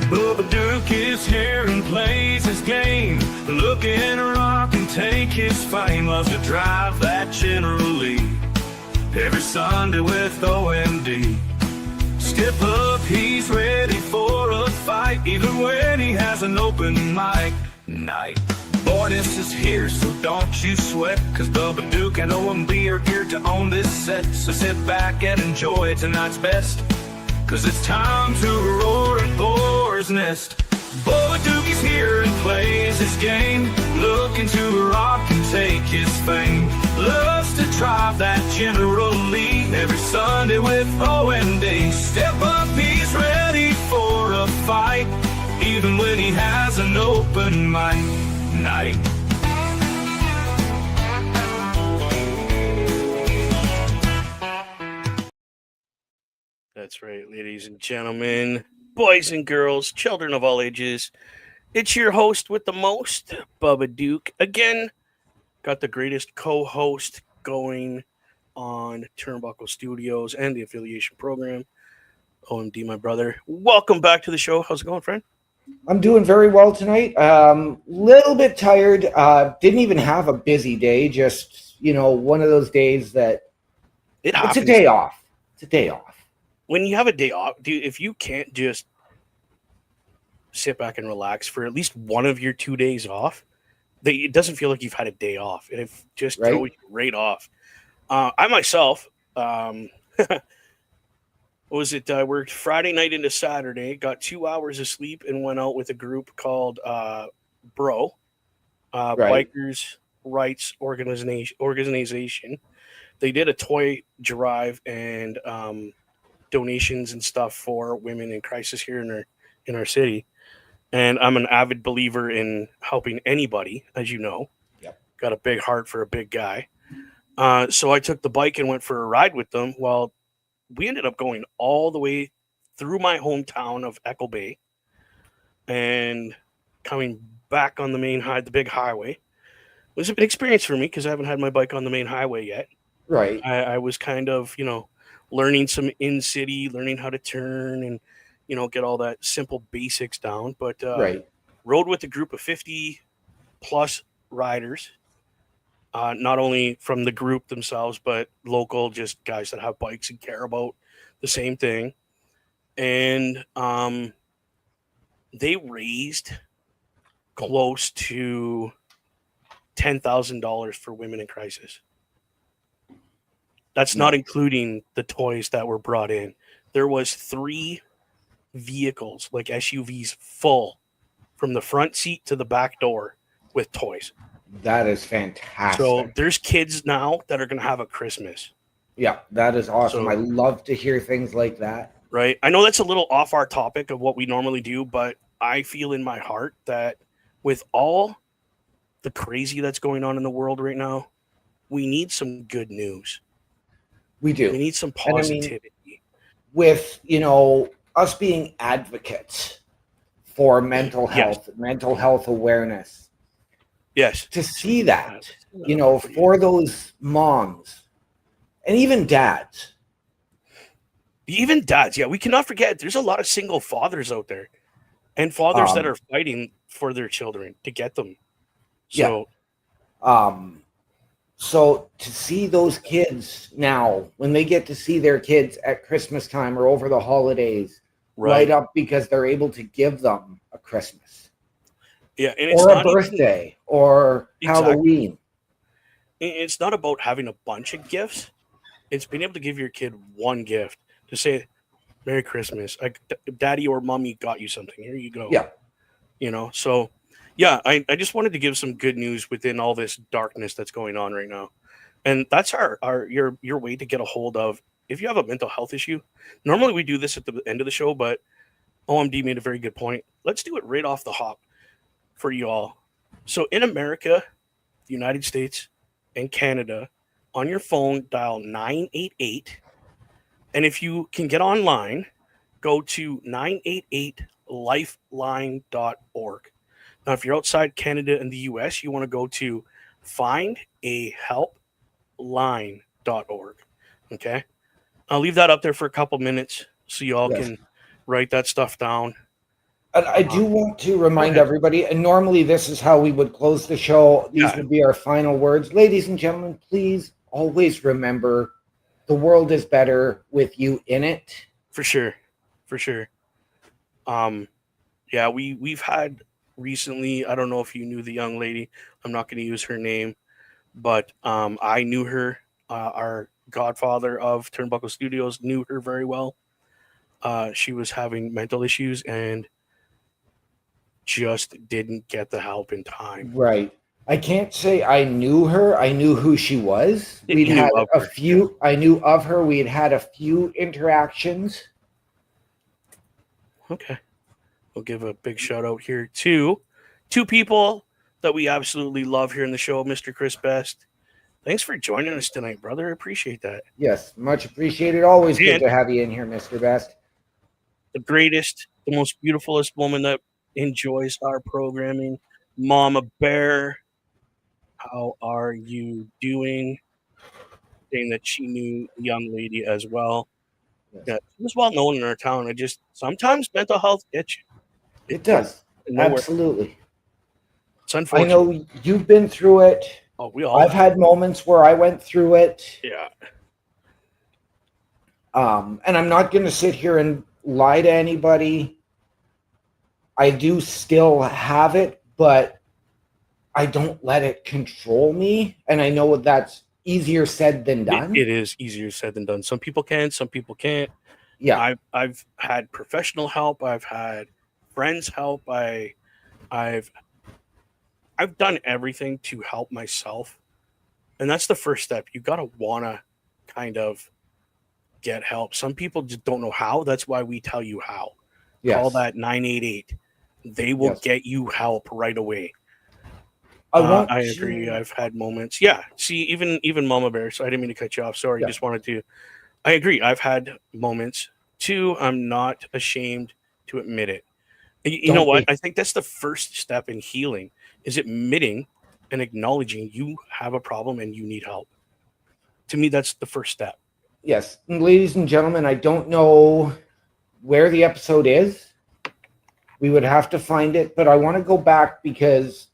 Bubba Duke is here and plays his game. Looking to rock and take his fame. Loves to drive that General Lee. Every Sunday with OMD. Step up, he's ready for a fight. Even when he has an open mic night. Boyness is here, so don't you sweat. Cause Bubba Duke and OMB are here to own this set. So sit back and enjoy tonight's best. Cause it's time to roar at Boar's Nest. Bubba Dookie's here and plays his game. Looking to rock and take his fame. Loves to drive that General Lee. Every Sunday with OMD. Step up, he's ready for a fight. Even when he has an open mic night. That's right, ladies and gentlemen, boys and girls, children of all ages. It's your host with the most, Bubba Duke. Again, got the greatest co-host going on Turnbuckle Studios and the affiliation program. OMD, my brother. Welcome back to the show. How's it going, friend? I'm doing very well tonight. Little bit tired. Didn't even have a busy day. Just, one of those days that it's a day off. It's a day off. When you have a day off, dude, if you can't just sit back and relax for at least one of your 2 days off, it doesn't feel like you've had a day off. It just throws you right off. I myself, I worked Friday night into Saturday, got 2 hours of sleep, and went out with a group called Bikers Rights Organization. They did a toy drive and donations and stuff for women in crisis here in our city. And I'm an avid believer in helping anybody, as you know. Yep. Got a big heart for a big guy. So I took the bike and went for a ride with them. Well, we ended up going all the way through my hometown of Echo Bay and coming back on the big highway. It was an experience for me because I haven't had my bike on the main highway yet. Right. I was kind of, learning some in-city, learning how to turn and, get all that simple basics down. But rode with a group of 50 plus riders, not only from the group themselves, but local, just guys that have bikes and care about the same thing. And they raised close to $10,000 for women in crisis. That's not including the toys that were brought in. There was 3 vehicles, like SUVs, full from the front seat to the back door with toys. That is fantastic. So there's kids now that are going to have a Christmas. Yeah, that is awesome. I love to hear things like that. Right. I know that's a little off our topic of what we normally do, but I feel in my heart that with all the crazy that's going on in the world right now, we need some good news. We do. We need some positivity. With, us being advocates for mental health, mental health awareness. Yes. To see that, for those moms and even dads. Even dads, yeah. We cannot forget there's a lot of single fathers out there and fathers that are fighting for their children to get them. So, So to see those kids now, when they get to see their kids at Christmas time or over the holidays, light up because they're able to give them a Christmas. Yeah, and it's or a birthday or Halloween. It's not about having a bunch of gifts. It's being able to give your kid one gift to say, Merry Christmas. Daddy or mommy got you something. Here you go. Yeah. So yeah, I just wanted to give some good news within all this darkness that's going on right now. And that's your way to get a hold of, if you have a mental health issue. Normally we do this at the end of the show, but OMD made a very good point. Let's do it right off the hop for you all. So in America, the United States, and Canada, on your phone, dial 988. And if you can get online, go to 988lifeline.org. Now, if you're outside Canada and the US, you want to go to findahelpline.org. Okay? I'll leave that up there for a couple minutes so you all can write that stuff down. And I do want to remind everybody, and normally this is how we would close the show. These would be our final words. Ladies and gentlemen, please always remember the world is better with you in it. For sure. For sure. Yeah, we've had recently, I don't know if you knew the young lady. I'm not going to use her name, but I knew her. Our godfather of Turnbuckle Studios knew her very well. She was having mental issues and just didn't get the help in time. Right. I can't say I knew her. I knew who she was. We'd had a few. Yeah. I knew of her. We had a few interactions. Okay. We'll give a big shout out here to two people that we absolutely love here in the show, Mr. Chris Best. Thanks for joining us tonight, brother. I appreciate that. Yes, much appreciated. Always good to have you in here, Mr. Best. The greatest, the most beautifulest woman that enjoys our programming, Mama Bear. How are you doing? Saying that she knew the young lady as well. Yes. Yeah, she was well known in our town. I just sometimes mental health gets you. It does. Absolutely. It's unfortunate. I know you've been through it. Oh, we all. I've had moments where I went through it. Yeah. And I'm not going to sit here and lie to anybody. I do still have it, but I don't let it control me. And I know that's easier said than done. It is easier said than done. Some people can, some people can't. Yeah. I've had professional help. I've had friends help. I've done everything to help myself. And that's the first step. You got to want to kind of get help. Some people just don't know how. That's why we tell you how. Yes. Call that 988. They will get you help right away. I agree. I've had moments. Yeah. See, even Mama Bear. So I didn't mean to cut you off. Sorry. Just wanted to. I agree. I've had moments too. I'm not ashamed to admit it. You know what? I think that's the first step in healing is admitting and acknowledging you have a problem and you need help. To me, that's the first step. Yes. And ladies and gentlemen, I don't know where the episode is. We would have to find it, but I want to go back because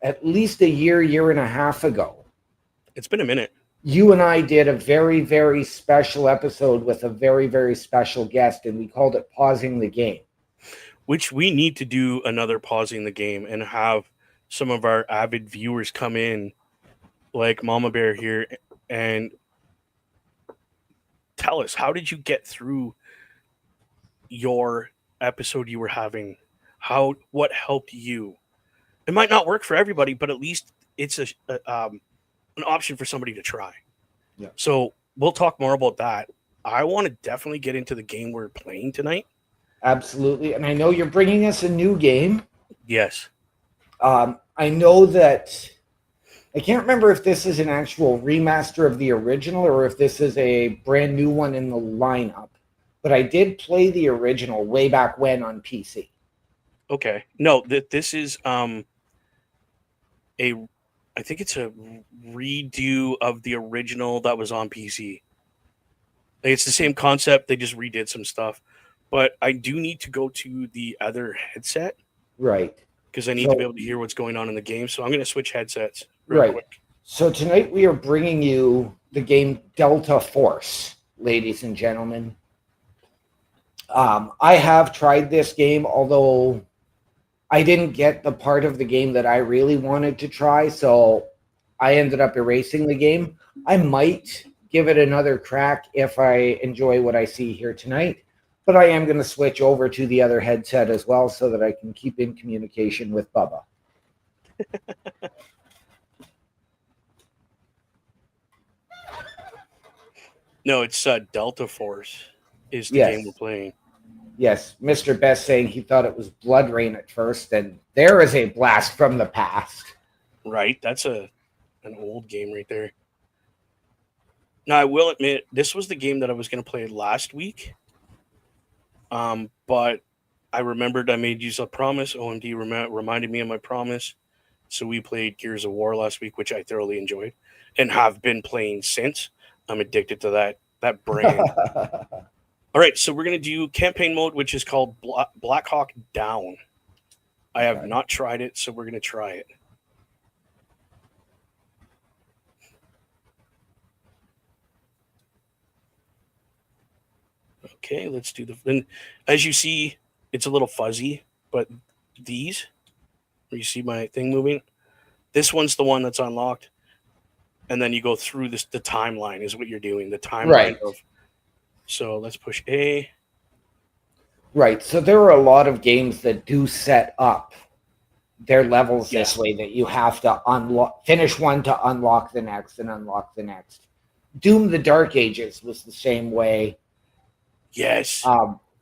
at least a year and a half ago. It's been a minute. You and I did a very, very special episode with a very, very special guest, and we called it Pausing the Game. Which we need to do another Pausing the Game and have some of our avid viewers come in, like Mama Bear here, and tell us, how did you get through your episode you were having? What helped you? It might not work for everybody, but at least it's an option for somebody to try. Yeah. So we'll talk more about that. I want to definitely get into the game we're playing tonight. Absolutely. And I know you're bringing us a new game. Yes. I know that I can't remember if this is an actual remaster of the original or if this is a brand new one in the lineup. But I did play the original way back when on PC. Okay. No, this is I think it's a redo of the original that was on PC. It's the same concept. They just redid some stuff. But I do need to go to the other headset. Right. Because I need to be able to hear what's going on in the game. So I'm going to switch headsets real quick. So tonight we are bringing you the game Delta Force, ladies and gentlemen. I have tried this game, although I didn't get the part of the game that I really wanted to try, so I ended up erasing the game. I might give it another crack if I enjoy what I see here tonight, but I am going to switch over to the other headset as well so that I can keep in communication with Bubba. No, it's Delta Force is the game we're playing. Yes, Mr. Best saying he thought it was Blood Rain at first, and there is a blast from the past. Right, that's an old game right there. Now, I will admit, this was the game that I was going to play last week, but I remembered I made you a promise. OMD reminded me of my promise, so we played Gears of War last week, which I thoroughly enjoyed, and have been playing since. I'm addicted to that brand. All right, so we're gonna do campaign mode, which is called Black Hawk Down. I have Okay. not tried it, so we're gonna try it. Okay, let's do the. And as you see, it's a little fuzzy, but these, where you see my thing moving, this one's the one that's unlocked, and then you go through this. The timeline is what you're doing. The timeline Right. of. So let's push A. Right. So there are a lot of games that do set up their levels Yeah. this way that you have to finish one to unlock the next and unlock the next. Doom the Dark Ages was the same way. Yes.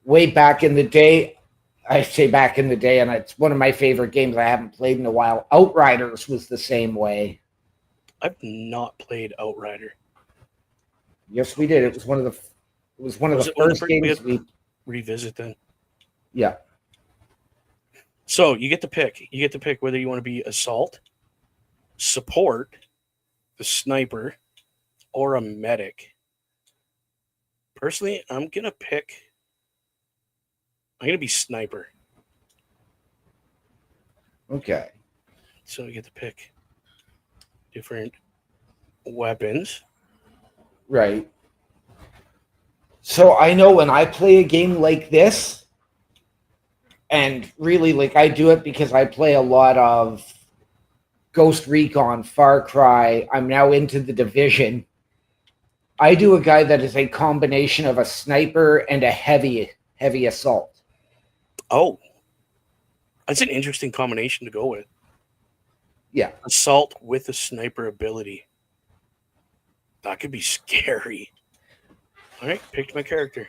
Way back in the day, I say back in the day, and it's one of my favorite games I haven't played in a while. Outriders was the same way. I've not played Outrider. Yes, we did. It was one of the Was first we games had we. revisit then? Yeah. So you get to pick. You get to pick whether you want to be assault, support, the sniper, or a medic. Personally, I'm gonna be sniper. Okay. So you get to pick different weapons. Right. So I know when I play a game like this, and really, like, I do it because I play a lot of Ghost Recon, Far Cry. I'm now into the Division. I do a guy that is a combination of a sniper and a heavy assault. Oh, that's an interesting combination to go with. Yeah. Assault with a sniper ability. That could be scary. All right, picked my character.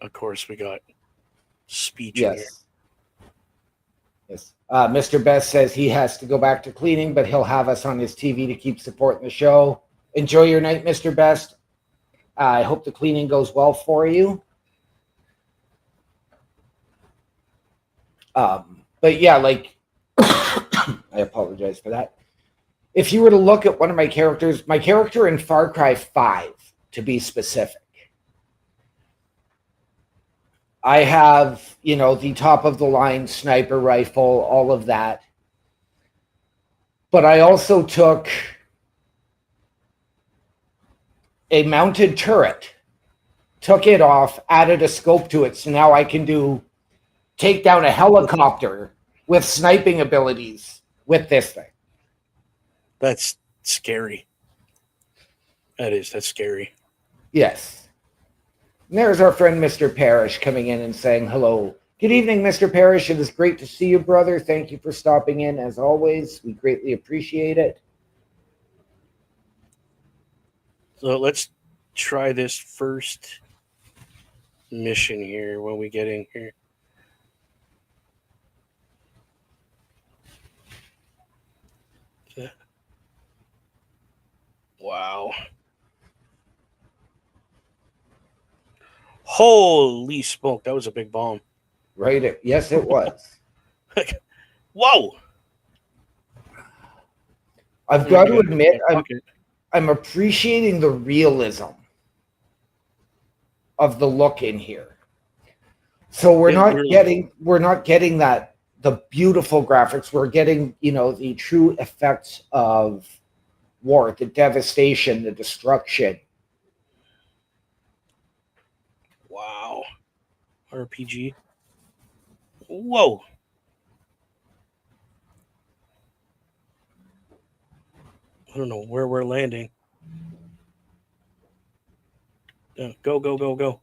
Of course, we got speech in here. Yes. Yes. Mr. Best says he has to go back to cleaning, but he'll have us on his TV to keep supporting the show. Enjoy your night, Mr. Best. I hope the cleaning goes well for you. But yeah, like, I apologize for that. If you were to look at one of my character in Far Cry 5, to be specific, I have, the top of the line sniper rifle, all of that. But I also took a mounted turret, took it off, added a scope to it, so now I can take down a helicopter with sniping abilities with this thing. That's scary. That's scary. Yes. And there's our friend Mr. Parrish coming in and saying hello. Good evening, Mr. Parrish. It is great to see you, brother. Thank you for stopping in, as always. We greatly appreciate it. So let's try this first mission here when we get in here. Wow. Holy smoke, that was a big bomb. Right? Yes, it was. Whoa! I've got to admit, I'm appreciating the realism of the look in here. So we're not getting that the beautiful graphics. We're getting, the true effects of war, the devastation, the destruction. Wow. RPG. Whoa. I don't know where we're landing. Go, go, go, go.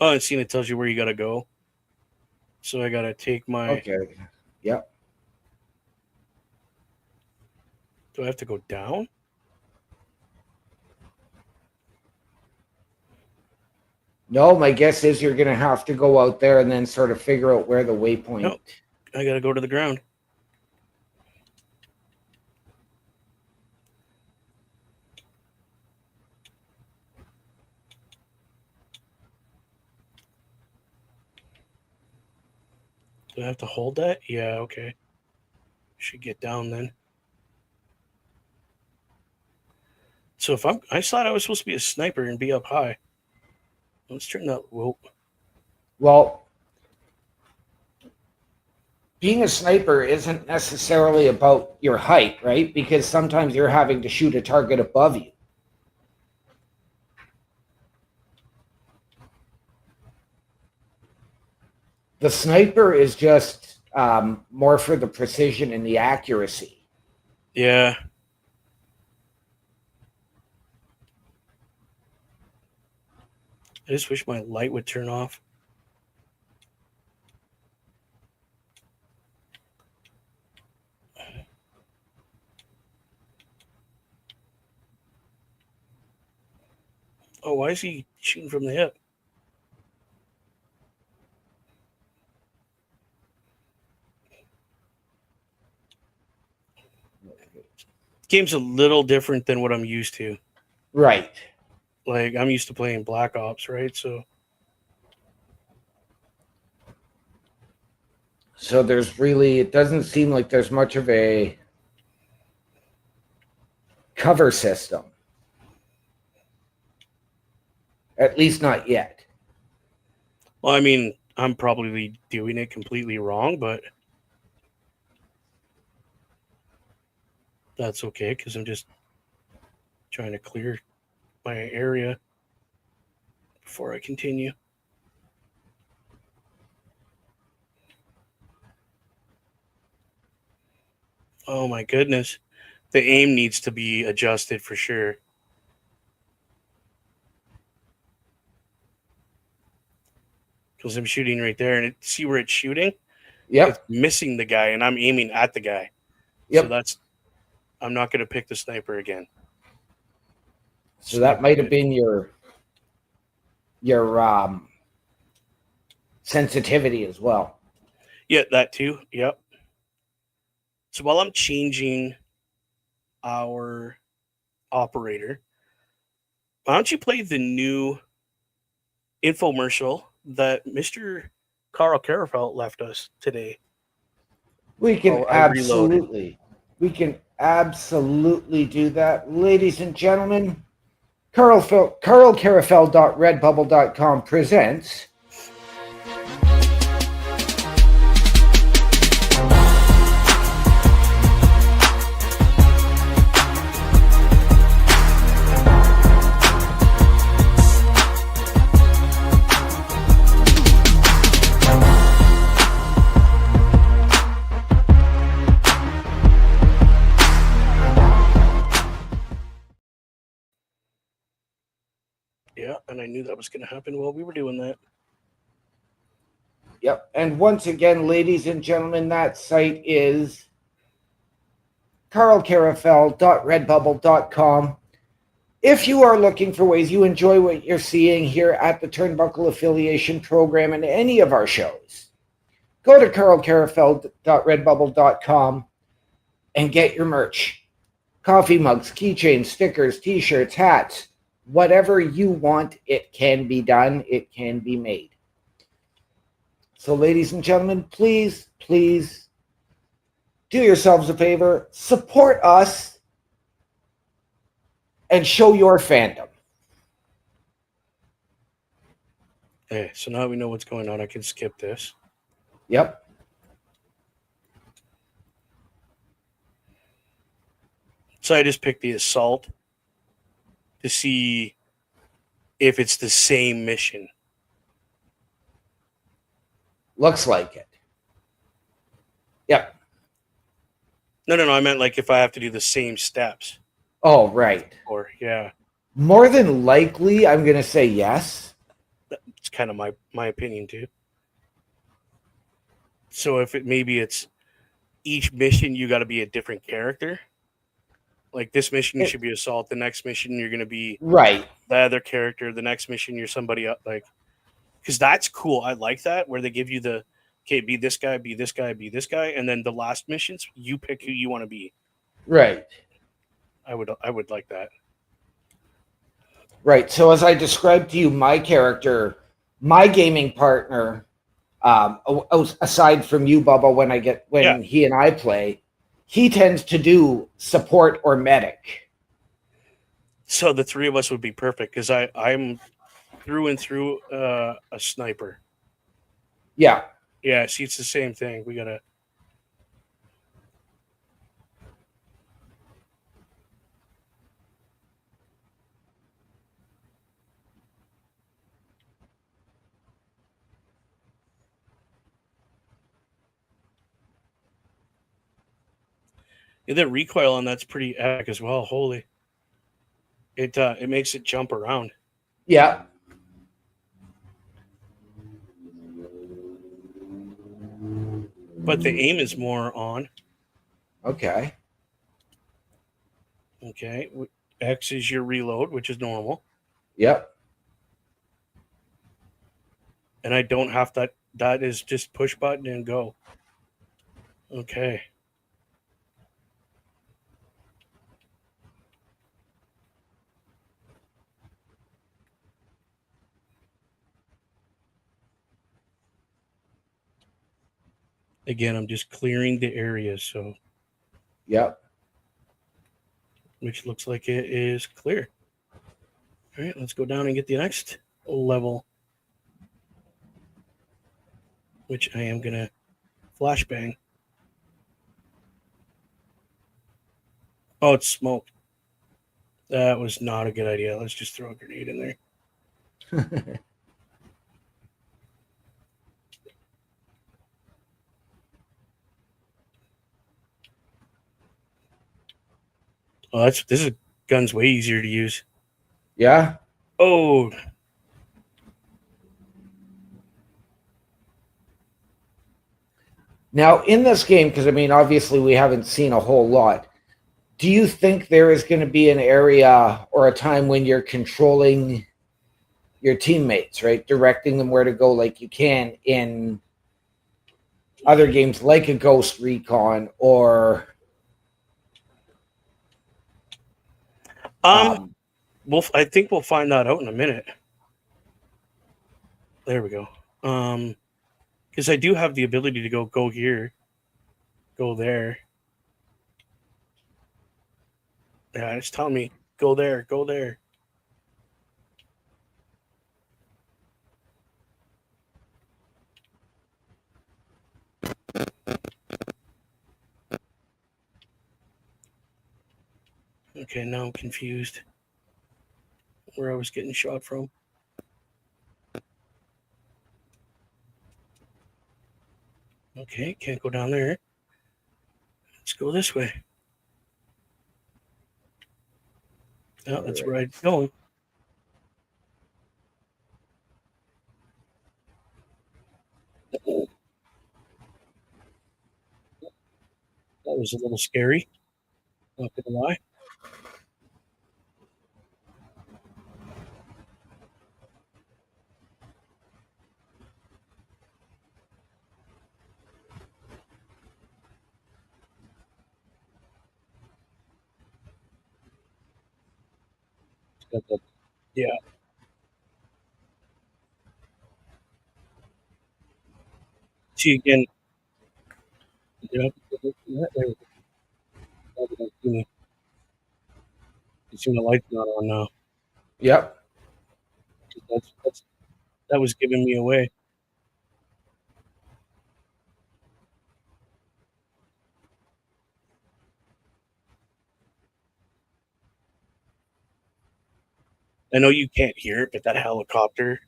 Oh, and seeing it tells you where you gotta go. So I gotta take my. Okay. Yep. Do I have to go down? No, my guess is you're going to have to go out there and then sort of figure out where the waypoint. No, I gotta go to the ground. Do I have to hold that? Yeah, okay. Should get down then. So if I thought I was supposed to be a sniper and be up high. Let's turn that. Whoa. Well, being a sniper isn't necessarily about your height, right? Because sometimes you're having to shoot a target above you. The sniper is just more for the precision and the accuracy. Yeah. I just wish my light would turn off. Oh, why is he shooting from the hip? Game's a little different than what I'm used to. Right. Like, I'm used to playing Black Ops, right? So it doesn't seem like there's much of a cover system. At least not yet. well, I mean, I'm probably doing it completely wrong, but that's okay because I'm just trying to clear my area before I continue. Oh my goodness. The aim needs to be adjusted for sure. Because I'm shooting right there and see where it's shooting? Yep. It's missing the guy and I'm aiming at the guy. Yep. So I'm not going to pick the sniper again. So that might have been your sensitivity as well. Yeah, that too. Yep. So while I'm changing our operator, why don't you play the new infomercial that Mr. Carl Carafelt left us today? We can I reloaded. We can absolutely do that. Ladies and gentlemen, carlcarafel.redbubble.com presents Yeah, and I knew that was going to happen while we were doing that. Yep. And once again, ladies and gentlemen, that site is carlcarafel.redbubble.com. If you are looking for ways you enjoy what you're seeing here at the Turnbuckle Affiliation Program and any of our shows, go to carlcarafel.redbubble.com and get your merch. Coffee mugs, keychains, stickers, t-shirts, hats, whatever you want, it can be done. It can be made. So, ladies and gentlemen, please, please do yourselves a favor, support us, and show your fandom. Okay, so now we know what's going on. I can skip this. Yep. So I just picked the assault to see if it's the same mission. Looks like it. Yep. No. I meant like if I have to do the same steps. Oh, right. Or, yeah. More than likely, I'm going to say yes. It's kind of my opinion, too. So if it's each mission, you got to be a different character. Like this mission, you should be assault. The next mission, you're going to be right. The other character. The next mission, you're somebody up. Like, because that's cool. I like that where they give you be this guy, be this guy, be this guy, and then the last missions, you pick who you want to be. Right. I would like that. Right. So as I described to you, my character, my gaming partner, Aside from you, Bubba, when he and I play, he tends to do support or medic. So the three of us would be perfect because I'm through and through a sniper. Yeah. Yeah, see, it's the same thing. We gotta. Yeah, the recoil on that's pretty epic as well. Holy, it makes it jump around. Yeah. But the aim is more on. Okay. Okay, X is your reload, which is normal, Yep. and I don't have that. That is just push button and go. Okay. Again, I'm just clearing the area, so Yep. which looks like it is clear. All right, let's go down and get the next level, which I am gonna flashbang. Oh, it's smoke. That was not a good idea. Let's just throw a grenade in there. Oh, this is gun's way easier to use. Yeah. Oh, Now, in this game, because I mean, obviously, we haven't seen a whole lot. Do you think there is going to be an area or a time when you're controlling your teammates, right? Directing them where to go like you can in other games like a Ghost Recon or I think we'll find that out in a minute. There we go. Because I do have the ability to go here, go there. Yeah, it's telling me go there, go there. Okay, now I'm confused where I was getting shot from. Okay, can't go down there. Let's go this way. Oh, that's where I'm going. That was a little scary. Not gonna lie. Yeah. See again. Yeah. You see the light's not on now. yep. That was giving me away. I know you can't hear it, but that helicopter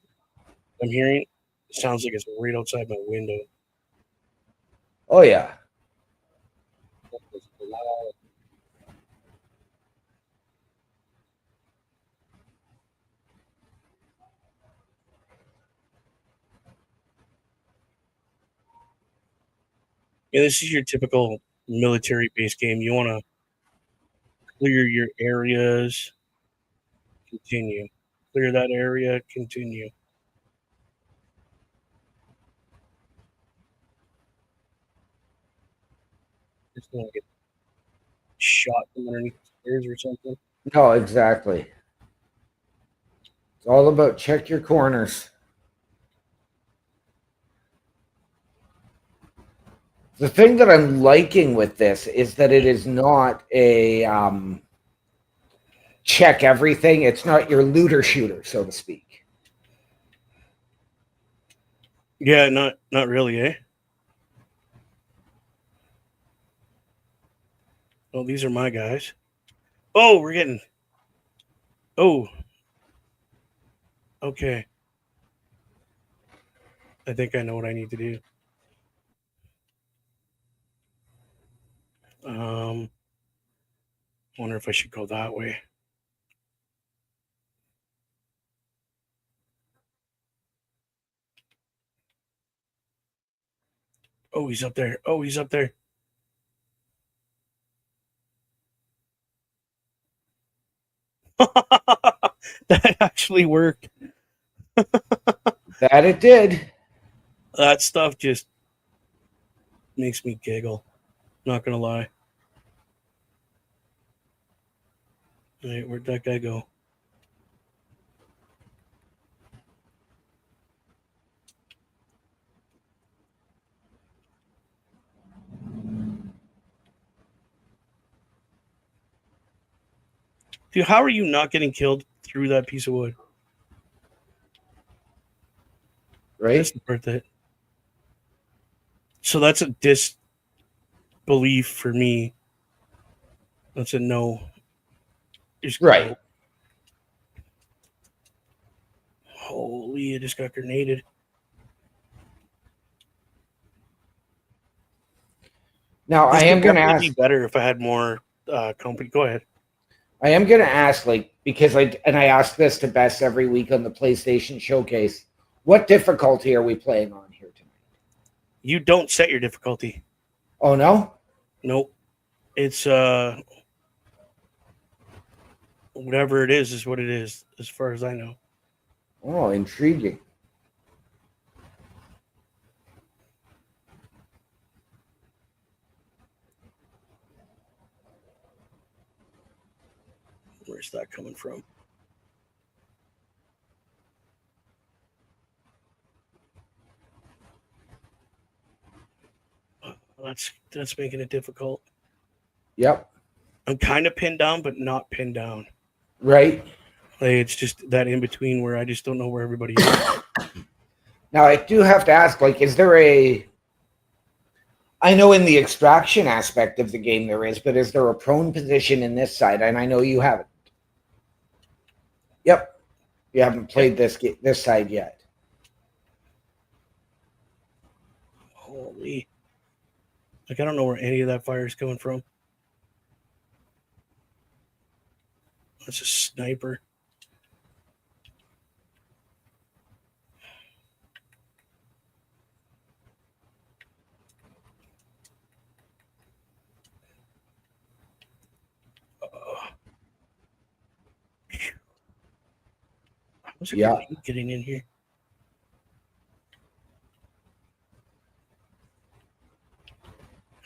I'm hearing sounds like it's right outside my window. Oh yeah. Yeah, this is your typical military-based game. You want to clear your areas, continue. Clear that area, continue. Just don't get shot from underneath the stairs or something. No, exactly. It's all about check your corners. The thing that I'm liking with this is that it is not a check everything. It's not your looter shooter, so to speak. Yeah, not really, eh? Well, these are my guys. Oh, we're getting. Oh, okay. I think I know what I need to do. Wonder if I should go that way. Oh, he's up there. Oh, he's up there. That actually worked. That it did. That stuff just makes me giggle. Not gonna lie. All right, where'd that guy go? Dude, how are you not getting killed through that piece of wood? Right? That's worth it. So that's a disbelief for me. That's a no. Just Right. go. Holy, I just got grenaded. Now This I am would going to definitely be ask. better if I had more company. Go ahead. I am going to ask, like, because I ask this to Bess every week on the PlayStation Showcase. What difficulty are we playing on here tonight? You don't set your difficulty. Oh no. Nope. It's whatever it is what it is, as far as I know. Oh, intriguing. Where's that coming from? That's making it difficult. Yep. I'm kind of pinned down, but not pinned down. Right. Like, it's just that in between where I just don't know where everybody is. Now I do have to ask, like, is there a? I know in the extraction aspect of the game there is, but is there a prone position in this side? And I know you haven't. Yep. You haven't played this side yet. Holy. Like, I don't know where any of that fire is coming from. That's a sniper. How's a Yeah. grenade getting in here?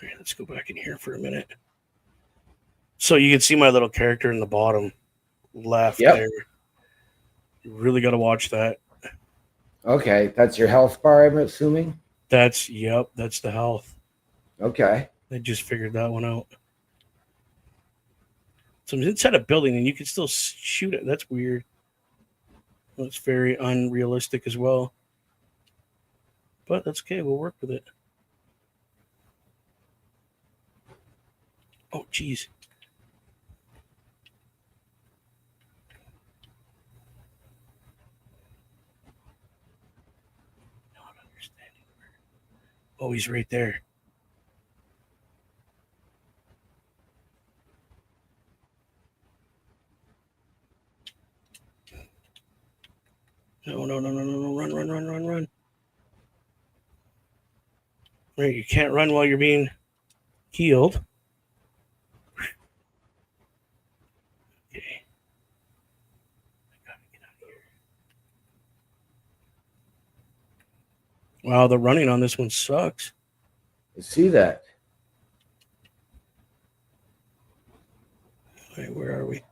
All right, let's go back in here for a minute. So you can see my little character in the bottom left Yep. there. You really got to watch that. Okay, that's your health bar, I'm assuming. That's the health. Okay. I just figured that one out. So I'm inside a building and you can still shoot it. That's weird. That's very unrealistic as well. But that's okay. We'll work with it. Oh, geez. Not understanding. Oh, he's right there. No, run. Right, you can't run while you're being healed. Okay. I gotta get out of here. Wow, the running on this one sucks. I see that. All right, where are we?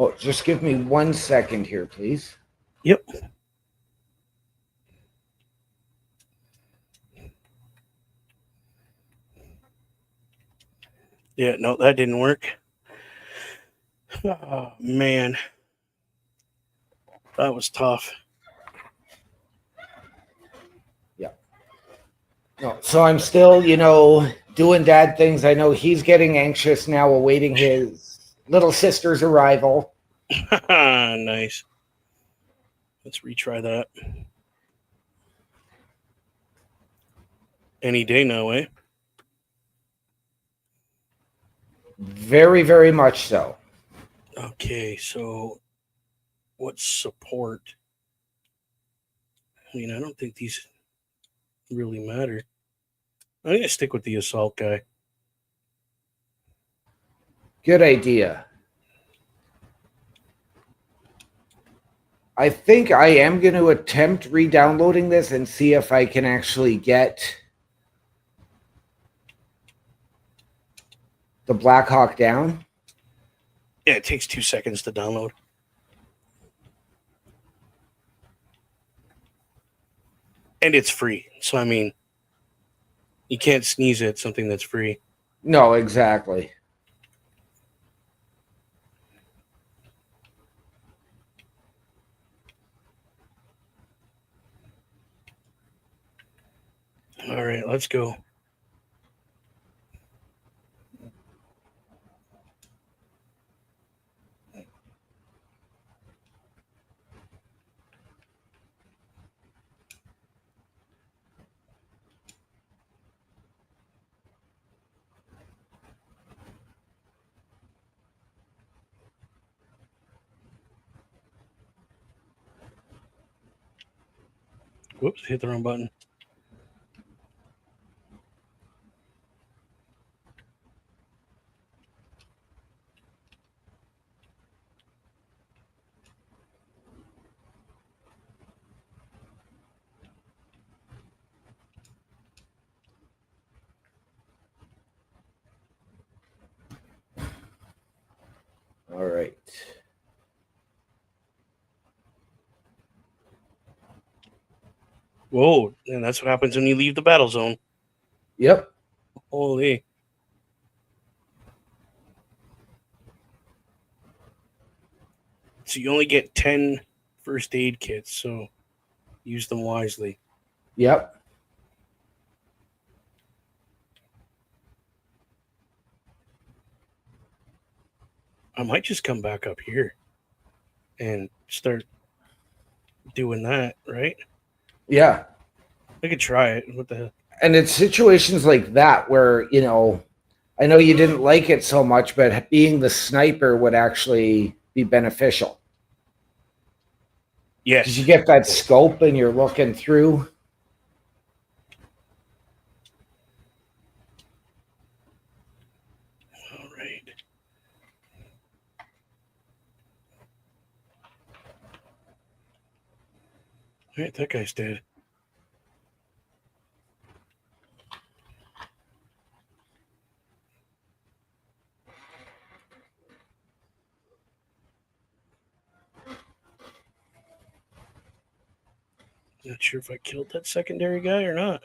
Oh, just give me 1 second here, please. Yep. Yeah, no, that didn't work. Oh, man. That was tough. No, so I'm still, doing dad things. I know he's getting anxious now, awaiting his little sister's arrival. Nice. Let's retry that. Any day now, eh? Very, very much so. Okay, so what's support? I mean, I don't think these really matter. I'm going to stick with the assault guy. Good idea. I think I am going to attempt re-downloading this and see if I can actually get the Black Hawk down. Yeah, it takes 2 seconds to download. And it's free. So, I mean, you can't sneeze at something that's free. No, exactly. All right, let's go. Whoops, hit the wrong button. All right. Whoa, and that's what happens when you leave the battle zone. Yep. Holy. So you only get 10 first aid kits, so use them wisely. Yep. I might just come back up here and start doing that, right? Yeah. I could try it. What the hell? And it's situations like that where, I know you didn't like it so much, but being the sniper would actually be beneficial. Yes. Because you get that scope and you're looking through. All right. All right, that guy's dead. Not sure if I killed that secondary guy or not.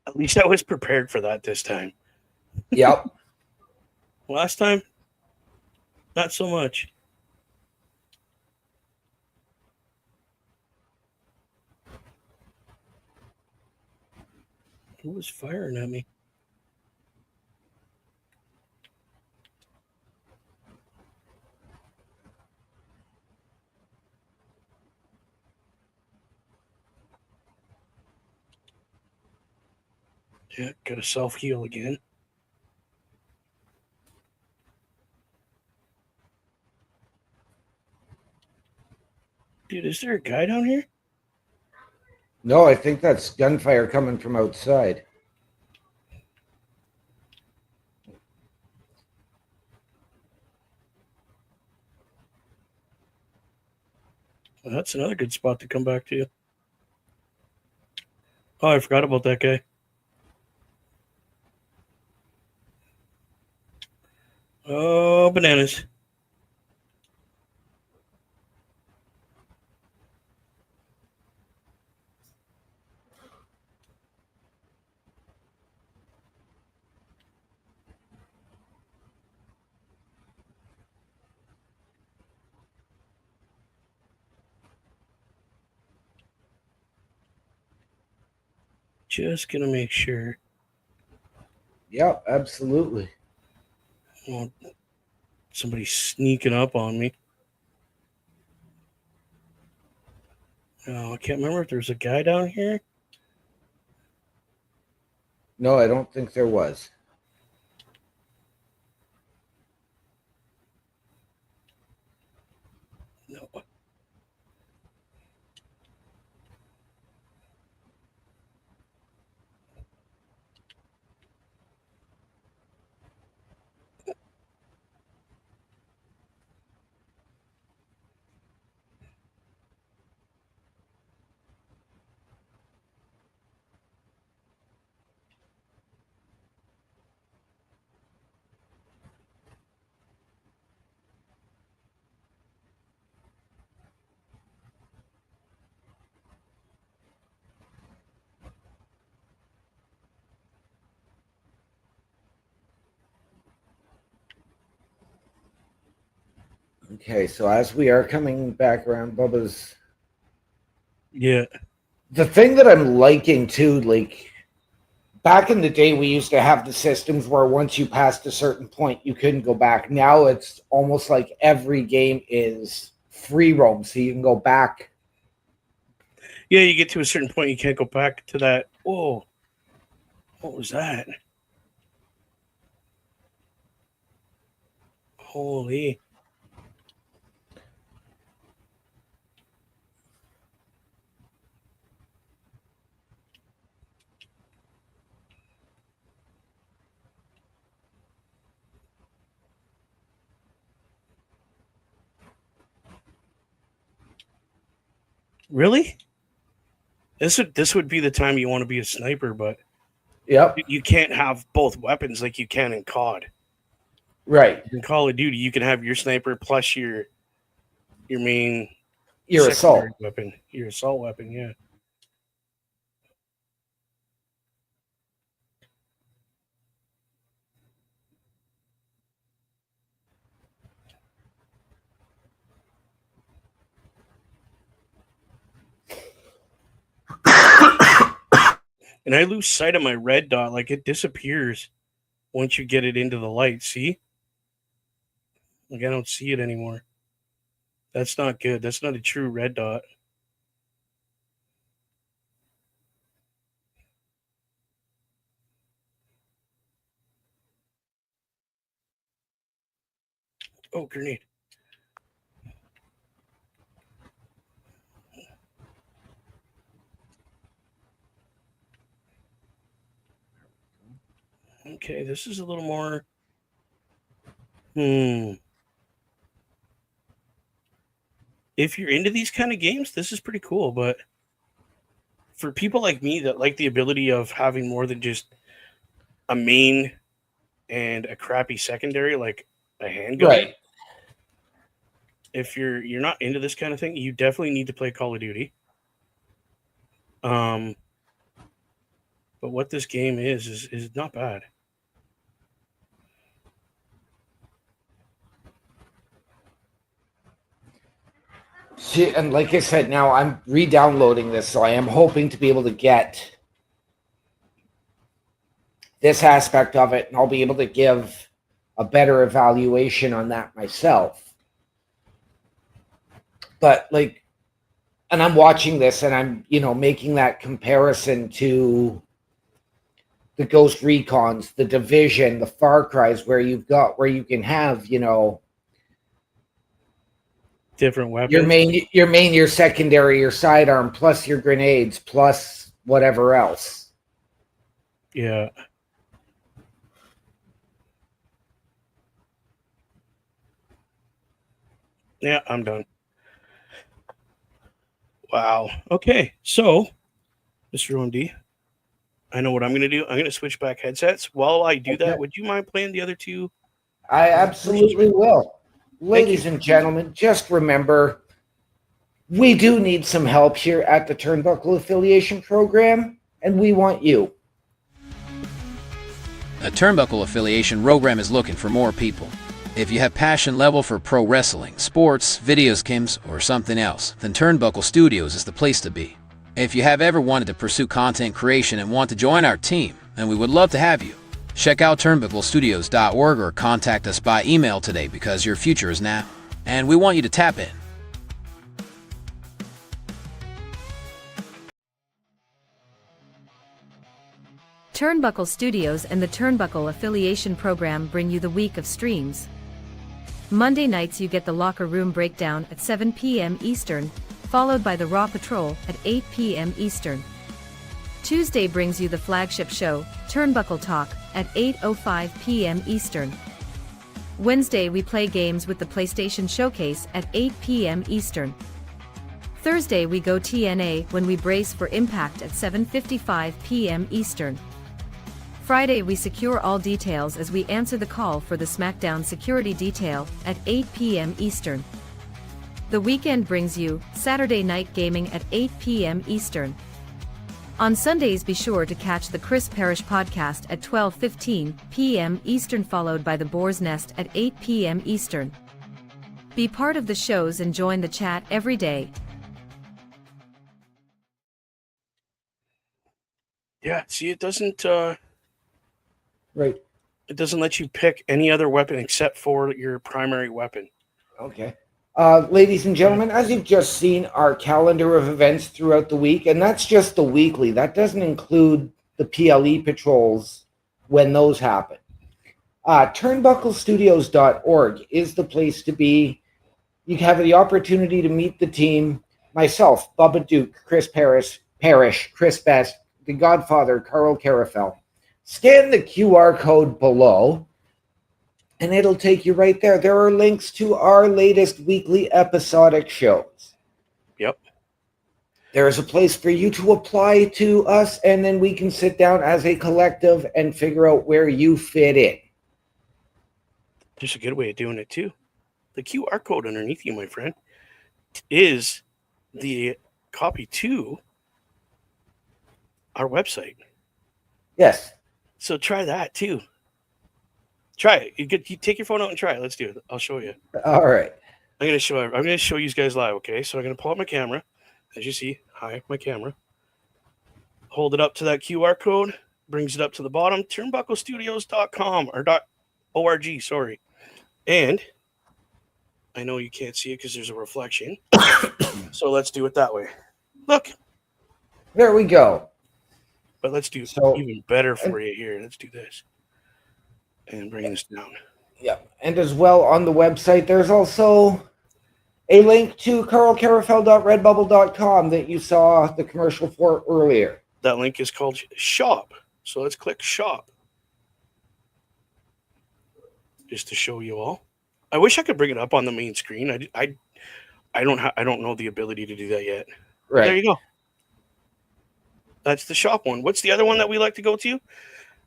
At least I was prepared for that this time. Yep. Last time, not so much. Who was firing at me? Yeah, gotta self-heal again. Dude, is there a guy down here? No, I think that's gunfire coming from outside. Well, that's another good spot to come back to. Oh, I forgot about that guy. Oh, bananas. Just gonna make sure. Yep, absolutely. Oh, somebody's sneaking up on me. Oh, I can't remember if there's a guy down here. No, I don't think there was. No. Okay, so as we are coming back around, Bubba's Yeah. the thing that I'm liking too, like back in the day, we used to have the systems where once you passed a certain point, you couldn't go back. Now it's almost like every game is free roam, so you can go back. Yeah, you get to a certain point, you can't go back to that. Whoa. What was that? Holy. Really? This would be the time you want to be a sniper, but Yep, you can't have both weapons like you can in COD. right. In Call of Duty, you can have your sniper plus your main Your secondary assault. weapon, your assault weapon. Yeah. And I lose sight of my red dot, like it disappears once you get it into the light. See? Like I don't see it anymore. That's not good. That's not a true red dot. Oh, grenade. Okay, this is a little more. Hmm. If you're into these kind of games, this is pretty cool. But for people like me that like the ability of having more than just a main and a crappy secondary, like a handgun, Right. if you're not into this kind of thing, you definitely need to play Call of Duty. Um, but what this game is not bad. See, and like I said, now I'm re-downloading this, so I am hoping to be able to get this aspect of it, and I'll be able to give a better evaluation on that myself. But like, and I'm watching this, and I'm making that comparison to the Ghost Recons, the Division, the Far Cries, where you can have Different weapons. your secondary, your sidearm, plus your grenades, plus whatever else. Yeah. Yeah, I'm done. Wow. Okay. So, Mr. OMD, I know what I'm going to do. I'm going to switch back headsets. While I do Okay. that, would you mind playing the other two? I absolutely will. Ladies you. and gentlemen, just remember, we do need some help here at the Turnbuckle Affiliation Program, and we want you. A Turnbuckle Affiliation program is looking for more people. If you have passion level for pro wrestling, sports, video games, or something else, then Turnbuckle Studios is the place to be. If you have ever wanted to pursue content creation and want to join our team, then we would love to have you. Check out turnbucklestudios.org or contact us by email today because your future is now, and we want you to tap in. Turnbuckle Studios and the Turnbuckle Affiliation Program bring you the week of streams. Monday nights you get the Locker Room Breakdown at 7 p.m. Eastern, followed by the Raw Patrol at 8 p.m. Eastern. Tuesday brings you the flagship show, Turnbuckle Talk, at 8:05 p.m. Eastern. Wednesday we play games with the PlayStation Showcase at 8 p.m. Eastern. Thursday we go TNA when we brace for Impact at 7:55 p.m. Eastern. Friday we secure all details as we answer the call for the SmackDown security detail at 8 p.m. Eastern. The weekend brings you Saturday Night Gaming at 8 p.m. Eastern. On Sundays be sure to catch the Chris Parrish podcast at 12:15 p.m. Eastern, followed by the Boar's Nest at 8 p.m. Eastern. Be part of the shows and join the chat every day. Yeah, see, it doesn't Right. it doesn't let you pick any other weapon except for your primary weapon. Okay. Ladies and gentlemen, as you've just seen, our calendar of events throughout the week, and that's just the weekly. That doesn't include the PLE patrols when those happen. Turnbucklestudios.org is the place to be. You have the opportunity to meet the team, myself, Bubba Duke, Chris Parrish, Chris Best, the Godfather, Carl Carafel. Scan the QR code below, and it'll take you right there. There are links to our latest weekly episodic shows. Yep. There is a place for you to apply to us, and then we can sit down as a collective and figure out where you fit in. There's a good way of doing it too. The QR code underneath you, my friend, is the copy to our website. Yes. So try that too. Try it. You take your phone out and try it. Let's do it. I'll show you. All right. I'm gonna show you guys live. Okay, so I'm gonna pull up my camera. As you see, my camera. Hold it up to that QR code. Brings it up to the bottom. Turnbucklestudios.com or .org. Sorry. And I know you can't see it because there's a reflection. So let's do it that way. Look. There we go. But let's do even better for you here. Let's do this. And bring this down. Yeah. And as well on the website, there's also a link to carlcarafel.redbubble.com that you saw the commercial for earlier. That link is called Shop. So let's click Shop. Just to show you all. I wish I could bring it up on the main screen. I don't know the ability to do that yet. Right. There you go. That's the shop one. What's the other one that we like to go to?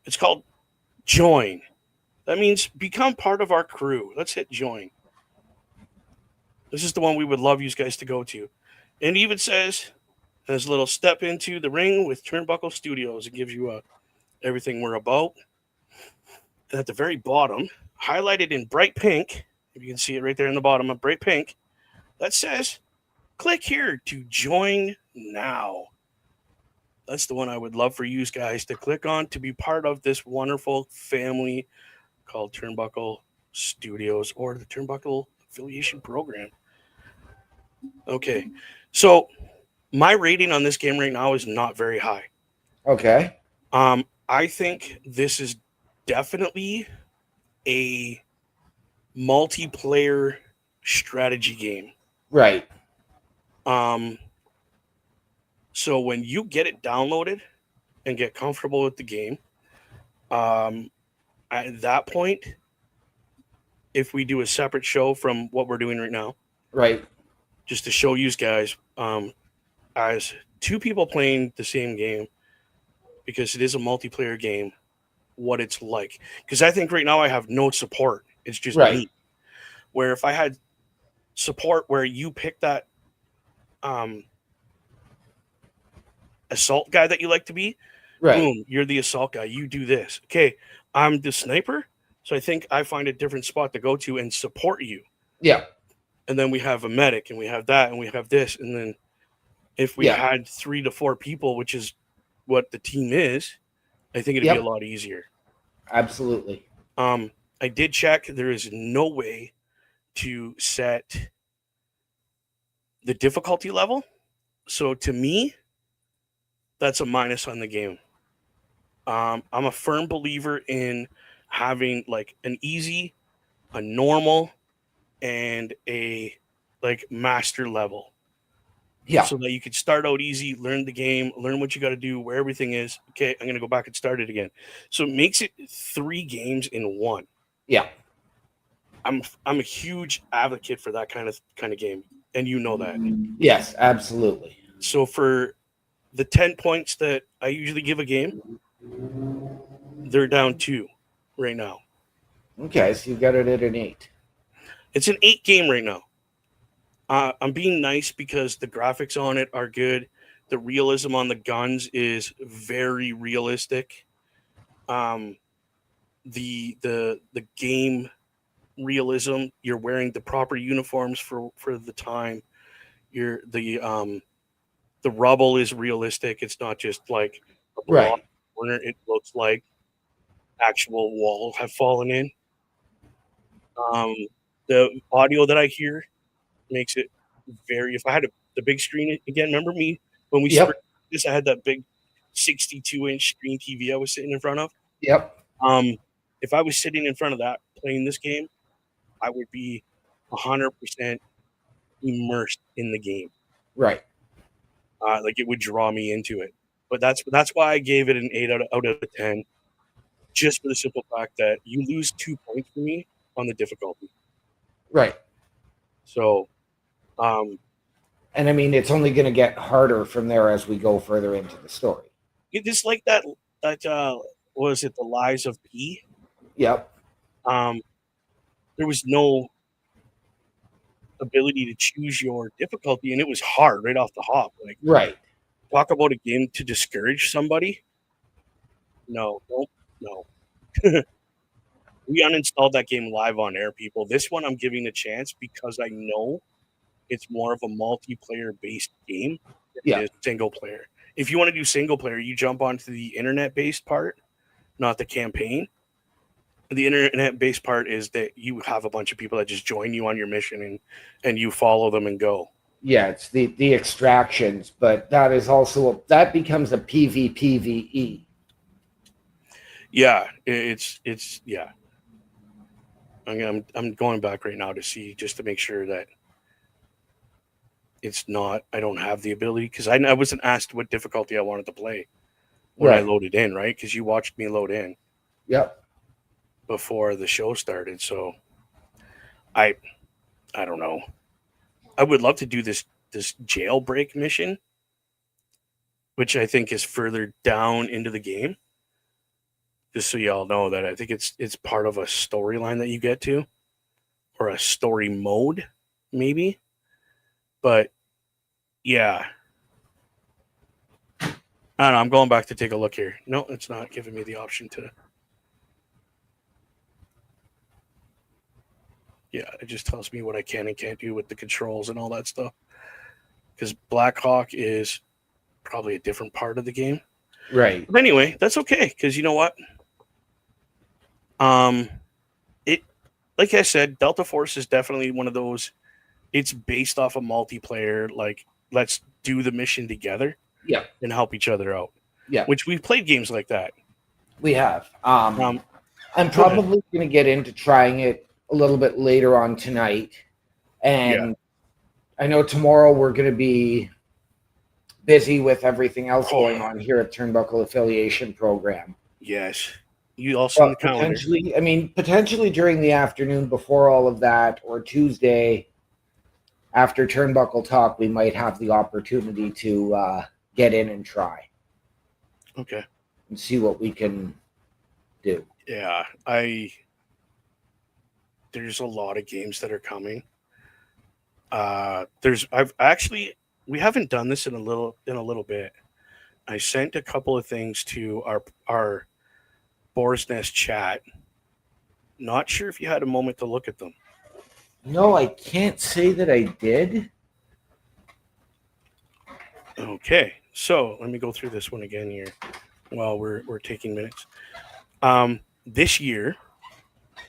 It's called Join. That means become part of our crew. Let's hit Join. This is the one we would love you guys to go to. And it even says, there's a little step into the ring with Turnbuckle Studios. It gives you everything we're about. And at the very bottom, highlighted in bright pink, if you can see it right there in the bottom of bright pink, that says, click here to join now. That's the one I would love for you guys to click on to be part of this wonderful family called Turnbuckle Studios or the Turnbuckle Affiliation Program. Okay, so my rating on this game right now is not very high. Okay. I think this is definitely a multiplayer strategy game. Right. So when you get it downloaded and get comfortable with the game, at that point, if we do a separate show from what we're doing right now, Right. just to show you guys, as two people playing the same game, because it is a multiplayer game, what it's like. Because I think right now I have no support. It's just Right. me. Where if I had support where you pick that assault guy that you like to be, Right. boom, you're the assault guy. You do this. Okay, I'm the sniper. So I think I find a different spot to go to and support you. Yeah. And then we have a medic and we have that and we have this. And then if we had 3 to 4 people, which is what the team is, I think it'd be a lot easier. Absolutely. I did check. There is no way to set the difficulty level. So to me, that's a minus on the game. I'm a firm believer in having like an easy, a normal, and a like master level. Yeah. So that you could start out easy, learn the game, learn what you got to do, where everything is. Okay, I'm gonna go back and start it again. So it makes it 3 games in one. Yeah. I'm a huge advocate for that kind of game, and you know that. Yes, absolutely. So for the 10 points that I usually give a game, they're down 2 right now. Okay, so you got it at an 8. It's an 8 game right now. I'm being nice because the graphics on it are good. The realism on the guns is very realistic. The game realism, you're wearing the proper uniforms for the time. The rubble is realistic. It's not just like a block corner. It looks like actual walls have fallen in. The audio that I hear makes it very. If I had the big screen again, remember me when we started this? I had that big 62-inch screen TV I was sitting in front of. Yep. If I was sitting in front of that playing this game, I would be 100% immersed in the game. Right. Like it would draw me into it. But that's why I gave it an 8 out of 10, just for the simple fact that you lose 2 points for me on the difficulty. Right. So, and I mean, it's only going to get harder from there as we go further into the story. It's like that was it, The Lies of P? Yep. There was no ability to choose your difficulty, and it was hard right off the hop. Like, right. Talk about a game to discourage somebody. No. We uninstalled that game live on air, people. This one I'm giving a chance because I know it's more of a multiplayer-based game than it is single player. If you want to do single player, you jump onto the internet-based part, not the campaign. The internet-based part is that you have a bunch of people that just join you on your mission and you follow them and go. Yeah, it's the extractions, but that is also that becomes a PvPvE. Yeah, it's yeah. I'm going back right now to see, just to make sure that it's not. I don't have the ability, because I wasn't asked what difficulty I wanted to play when I loaded in, right? Because you watched me load in. Yep. Before the show started, so I don't know. I would love to do this jailbreak mission, which I think is further down into the game. Just so y'all know that I think it's part of a storyline that you get to, or a story mode, maybe. But yeah, I don't know. I'm going back to take a look here. No, it's not giving me the option to. Yeah, it just tells me what I can and can't do with the controls and all that stuff. Because Black Hawk is probably a different part of the game. Right. But anyway, that's okay, because you know what? Like I said, Delta Force is definitely one of those. It's based off a multiplayer, like, let's do the mission together. Yeah. And help each other out. Yeah. Which we've played games like that. We have. I'm probably going to get into trying it a little bit later on tonight. And I know tomorrow we're going to be busy with everything else going on here at Turnbuckle Affiliation Program. Yes. You also potentially during the afternoon before all of that, or Tuesday, after Turnbuckle Talk, we might have the opportunity to get in and try Okay. and see what we can do. Yeah, there's a lot of games that are coming. We haven't done this in a little bit. I sent a couple of things to our Boar's Nest chat. Not sure if you had a moment to look at them. No, I can't say that I did. Okay, so let me go through this one again here while we're taking minutes. This year, I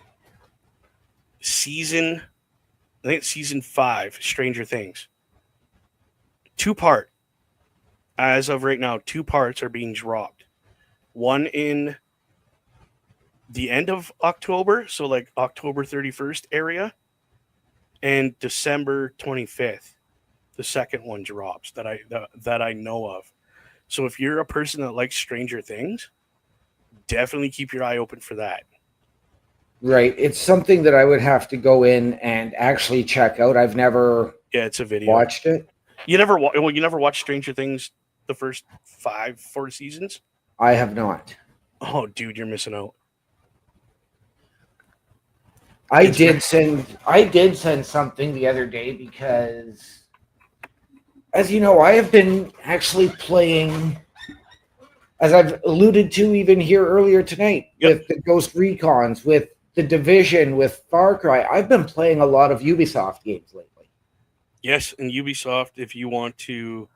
think it's season 5, Stranger Things. 2-part. As of right now, 2 parts are being dropped. One in the end of October, so like October 31st area, and December 25th. The second one drops that I know of. So if you're a person that likes Stranger Things, definitely keep your eye open for that. Right. It's something that I would have to go in and actually check out. I've never It's a video. watched it. You never watched Stranger Things the first 4 seasons? I have not. Oh, dude, you're missing out. I did send something the other day because, as you know, I have been actually playing, as I've alluded to even here earlier tonight, with the Ghost Recons, with the Division, with Far Cry. I've been playing a lot of Ubisoft games lately. Yes, and Ubisoft, if you want to,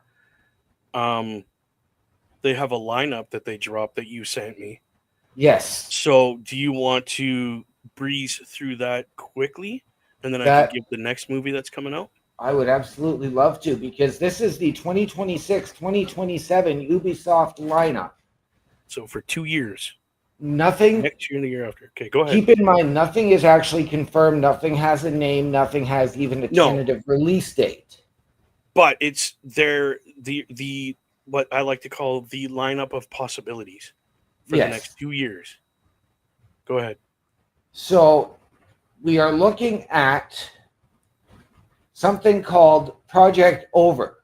they have a lineup that they dropped that you sent me. Yes. So do you want to breeze through that quickly, and then I can give the next movie that's coming out? I would absolutely love to, because this is the 2026-2027 Ubisoft lineup. So for 2 years. Nothing. Next year and the year after. Okay, go ahead. Keep in mind, nothing is actually confirmed. Nothing has a name. Nothing has even a tentative release date. But it's the what I like to call the lineup of possibilities for the next 2 years. Go ahead. So we are looking at something called Project Over.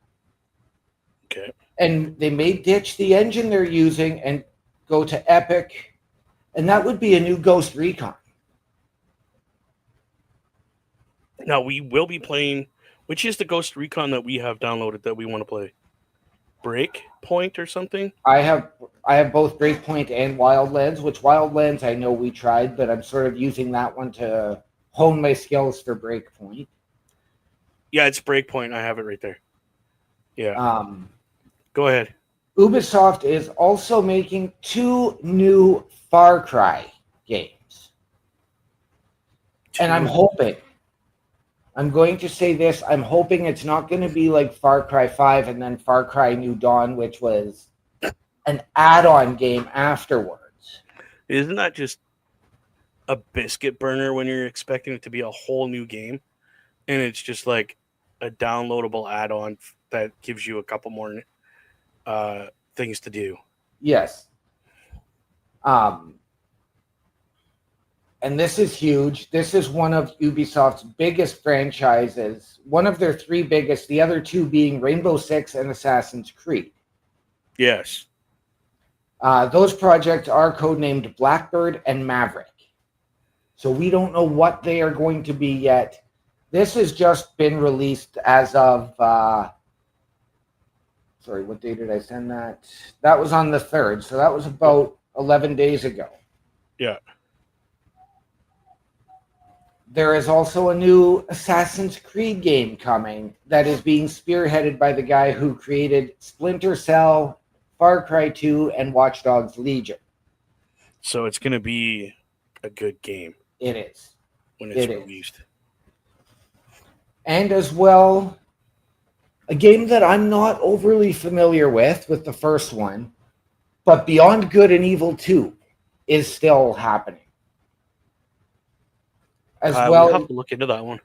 Okay. And they may ditch the engine they're using and go to Epic. And that would be a new Ghost Recon. Now we will be playing, which is the Ghost Recon that we have downloaded that we want to play? Breakpoint or something? I have both Breakpoint and Wildlands, which Wildlands I know we tried, but I'm sort of using that one to hone my skills for Breakpoint. Yeah, it's Breakpoint. I have it right there. Yeah. Go ahead. Ubisoft is also making 2 new Far Cry games. And I'm going to say this, I'm hoping it's not going to be like Far Cry 5 and then Far Cry New Dawn, which was an add-on game afterwards. Isn't that just a biscuit burner when you're expecting it to be a whole new game? And it's just like a downloadable add-on that gives you a couple more things to do. Yes. And this is huge. This is one of Ubisoft's biggest franchises. One of their 3 biggest, the other 2 being Rainbow Six and Assassin's Creed. Yes. Those projects are codenamed Blackbird and Maverick. So we don't know what they are going to be yet. This has just been released as of... sorry, what day did I send that? That was on the 3rd, so that was about 11 days ago. Yeah. There is also a new Assassin's Creed game coming that is being spearheaded by the guy who created Splinter Cell, Far Cry 2, and Watch Dogs Legion. So it's going to be a good game. It is. When it's released. And as well, a game that I'm not overly familiar with the first one, but Beyond Good and Evil 2 is still happening. We'll have to look into that one.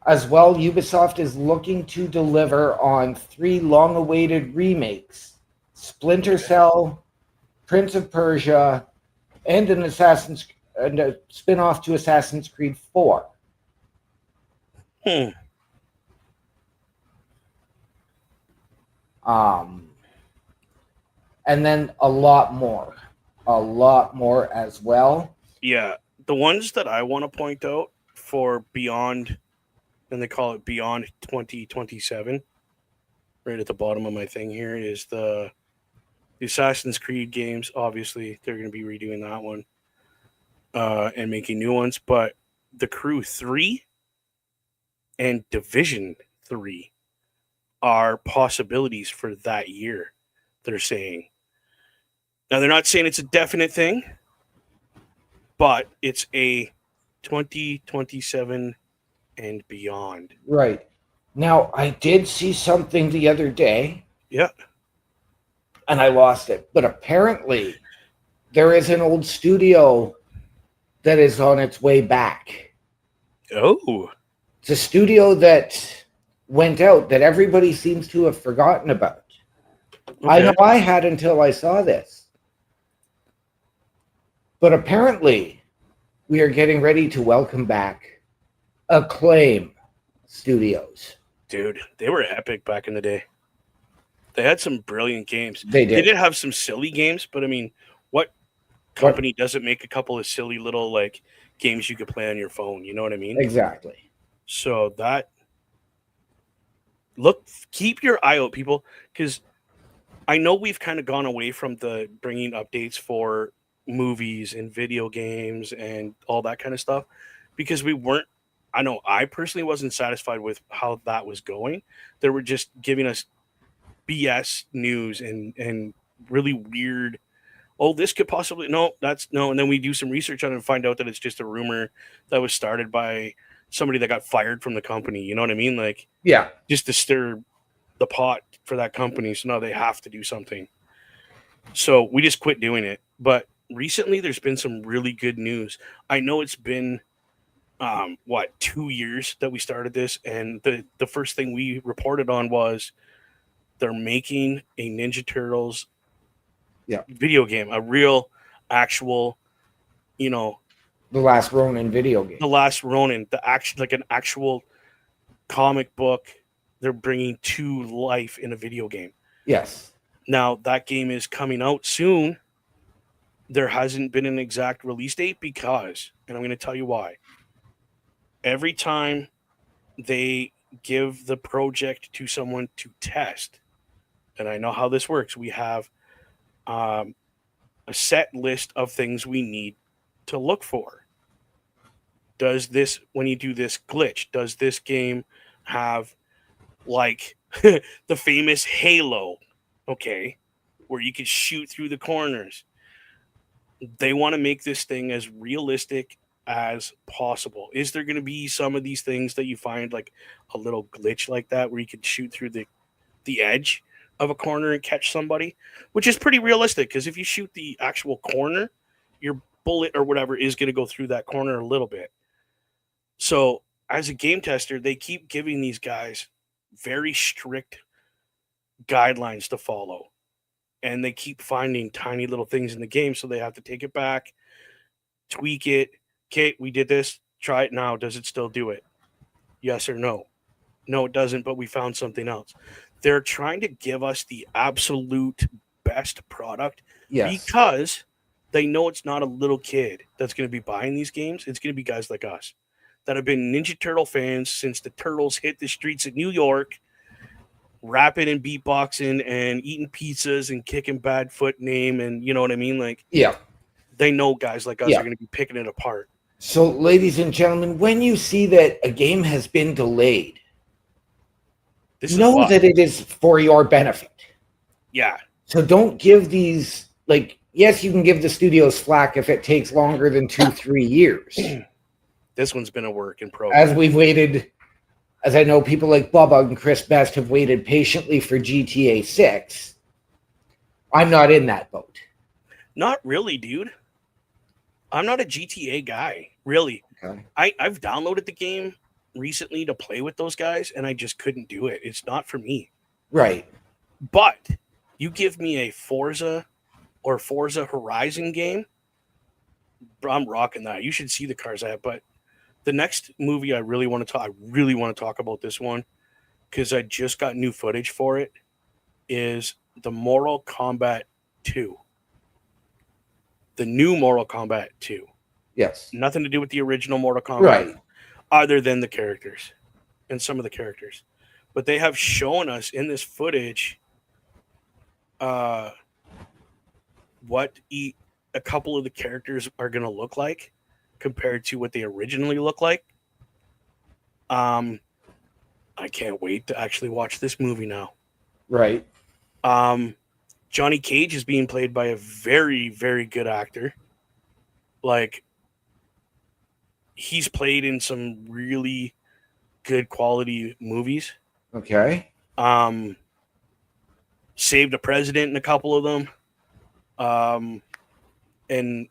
As well, Ubisoft is looking to deliver on 3 long-awaited remakes: Splinter Cell, Prince of Persia, and a spin-off to Assassin's Creed 4. Um, and then a lot more as well. Yeah, the ones that I want to point out for Beyond, and they call it Beyond 2027, right at the bottom of my thing here, is the Assassin's Creed games. Obviously, they're going to be redoing that one and making new ones. But the Crew 3 and Division 3 are possibilities for that year, they're saying. Now, they're not saying it's a definite thing, but it's a 2027 and beyond. Right. Now, I did see something the other day, Yeah. and I lost it. But apparently, there is an old studio that is on its way back. Oh. It's a studio that went out that everybody seems to have forgotten about. Okay. I know I had until I saw this. But apparently, we are getting ready to welcome back Acclaim Studios. Dude, they were epic back in the day. They had some brilliant games. They did. They did have some silly games, but I mean, what company doesn't make a couple of silly little like games you could play on your phone? You know what I mean? Exactly. So that keep your eye out, people, because I know we've kind of gone away from the bringing updates for movies and video games and all that kind of stuff because we weren't. I know I personally wasn't satisfied with how that was going. They were just giving us BS news and really weird. Oh, this could possibly that's no. And then we do some research on it and find out that it's just a rumor that was started by somebody that got fired from the company. You know what I mean? Like, yeah, just to stir the pot for that company. So now they have to do something. So we just quit doing it. But recently there's been some really good news. I know it's been 2 years that we started this, and the first thing we reported on was they're making a Ninja Turtles video game, a real actual, the Last Ronin video game. The Last Ronin, an actual comic book they're bringing to life in a video game. Yes. Now that game is coming out soon. There hasn't been an exact release date because, and I'm going to tell you why. Every time they give the project to someone to test, and I know how this works, we have a set list of things we need to look for. Does this, when you do this glitch, does this game have like the famous Halo, okay, where you can shoot through the corners? They want to make this thing as realistic as possible. Is there going to be some of these things that you find like a little glitch like that where you can shoot through the edge of a corner and catch somebody, which is pretty realistic because if you shoot the actual corner, your bullet or whatever is going to go through that corner a little bit. So as a game tester, they keep giving these guys very strict guidelines to follow, and they keep finding tiny little things in the game, so they have to take it back, tweak it. Okay, we did this, try it now. Does it still do it? Yes or no? No, it doesn't, but we found something else. They're trying to give us the absolute best product because they know it's not a little kid that's going to be buying these games. It's going to be guys like us that have been Ninja Turtle fans since the Turtles hit the streets of New York, rapping and beatboxing and eating pizzas and kicking bad foot name, and you know what I mean? Like, they know guys like us are going to be picking it apart. So, ladies and gentlemen, when you see that a game has been delayed, know that it is for your benefit. Yeah. So don't give these, like, yes, you can give the studios flack if it takes longer than 2-3 years. This one's been a work in progress. As we've waited, as I know people like Bubba and Chris Best have waited patiently for GTA 6. I'm not in that boat. Not really, dude. I'm not a GTA guy, really. Okay. I've downloaded the game recently to play with those guys, and I just couldn't do it. It's not for me. Right. But you give me a Forza or Forza Horizon game, I'm rocking that. You should see the cars I have. But the next movie I really want to talk about this one because I just got new footage for it. is the Mortal Kombat 2. The new Mortal Kombat 2. Yes. Nothing to do with the original Mortal Kombat, Right. other than the characters and some of the characters. But they have shown us in this footage what a couple of the characters are going to look like compared to what they originally look like. I can't wait to actually watch this movie now. Right. Johnny Cage is being played by a very, very good actor. Like, he's played in some really good quality movies. Okay. Saved a President in a couple of them. And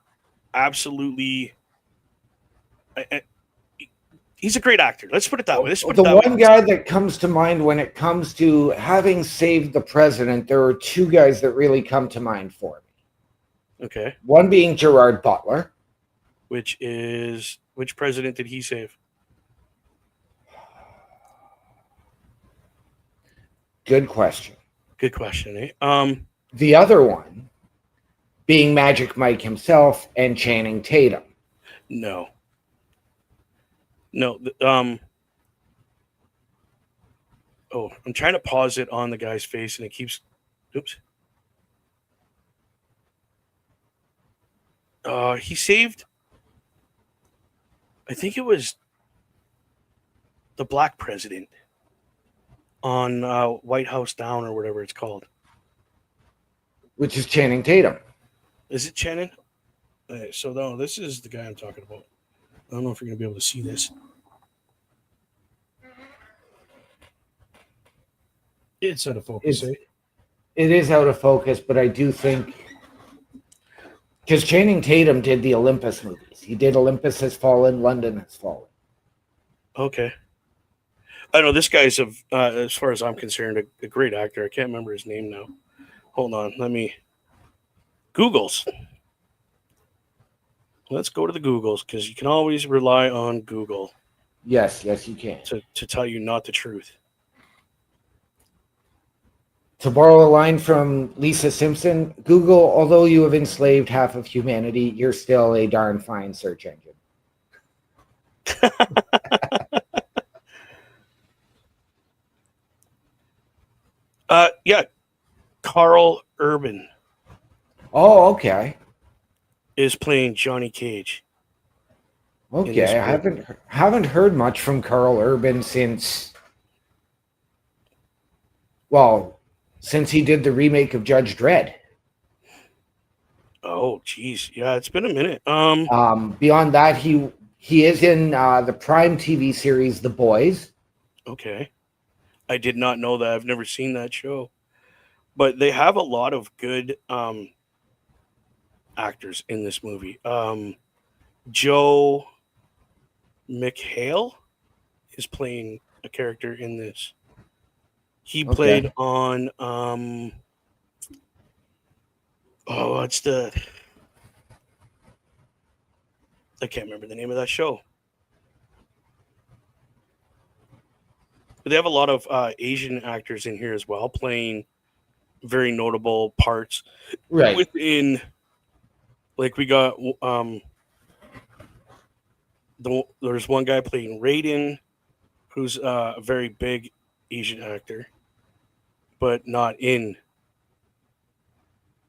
absolutely, he's a great actor. Let's put it that way. The one guy that comes to mind when it comes to having saved the president, there are two guys that really come to mind for me. Okay. One being Gerard Butler. Which president did he save? Good question. Good question, eh? The other one being Magic Mike himself and Channing Tatum. No. Oh, I'm trying to pause it on the guy's face and it keeps. Oops. He saved. I think it was the Black President on White House Down or whatever it's called. Which is Channing Tatum. Is it Channing? So no, this is the guy I'm talking about. I don't know if you're going to be able to see this. It's out of focus. It is out of focus, but I do think because Channing Tatum did the Olympus movies. He did Olympus Has Fallen, London Has Fallen. Okay. I know this guy's, as far as I'm concerned, a great actor. I can't remember his name now. Hold on. Let me. Googles. Let's go to the Googles because you can always rely on Google. Yes, you can. To tell you not the truth. To borrow a line from Lisa Simpson, Google, although you have enslaved half of humanity, you're still a darn fine search engine. Yeah. Carl Urban. Oh, okay. Is playing Johnny Cage. Okay, I haven't heard much from Carl Urban since he did the remake of Judge Dredd. Oh, geez. Yeah, it's been a minute. Beyond that, he is in the Prime TV series The Boys. Okay. I did not know that. I've never seen that show. But they have a lot of good actors in this movie. Joe McHale is playing a character in this. He played on what's the I can't remember the name of that show. But they have a lot of Asian actors in here as well, playing very notable parts. Right. Within, like, we got there's one guy playing Raiden, who's a very big Asian actor, but not in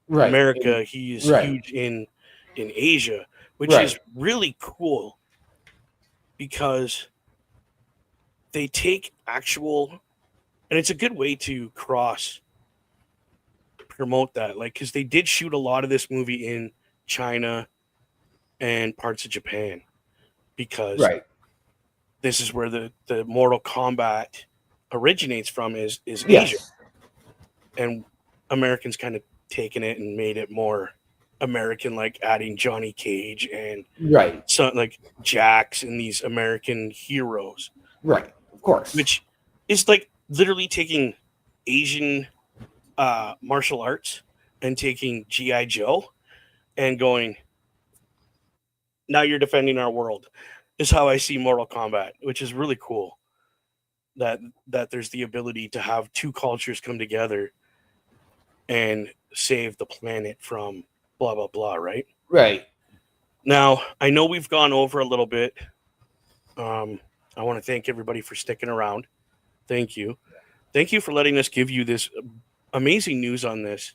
America. He's huge in Asia, which is really cool because they take actual, and it's a good way to cross promote that, like, because they did shoot a lot of this movie in China and parts of Japan, because this is where the Mortal Kombat originates from, is Asia, and Americans kind of taken it and made it more American, like adding Johnny Cage and so like Jax and these American heroes, of course, which is like literally taking Asian martial arts and taking G.I. Joe and going, now you're defending our world, is how I see Mortal Kombat, which is really cool that there's the ability to have two cultures come together and save the planet from blah, blah, blah, right? Right. Now, I know we've gone over a little bit. I want to thank everybody for sticking around. Thank you. Thank you for letting us give you this amazing news on this.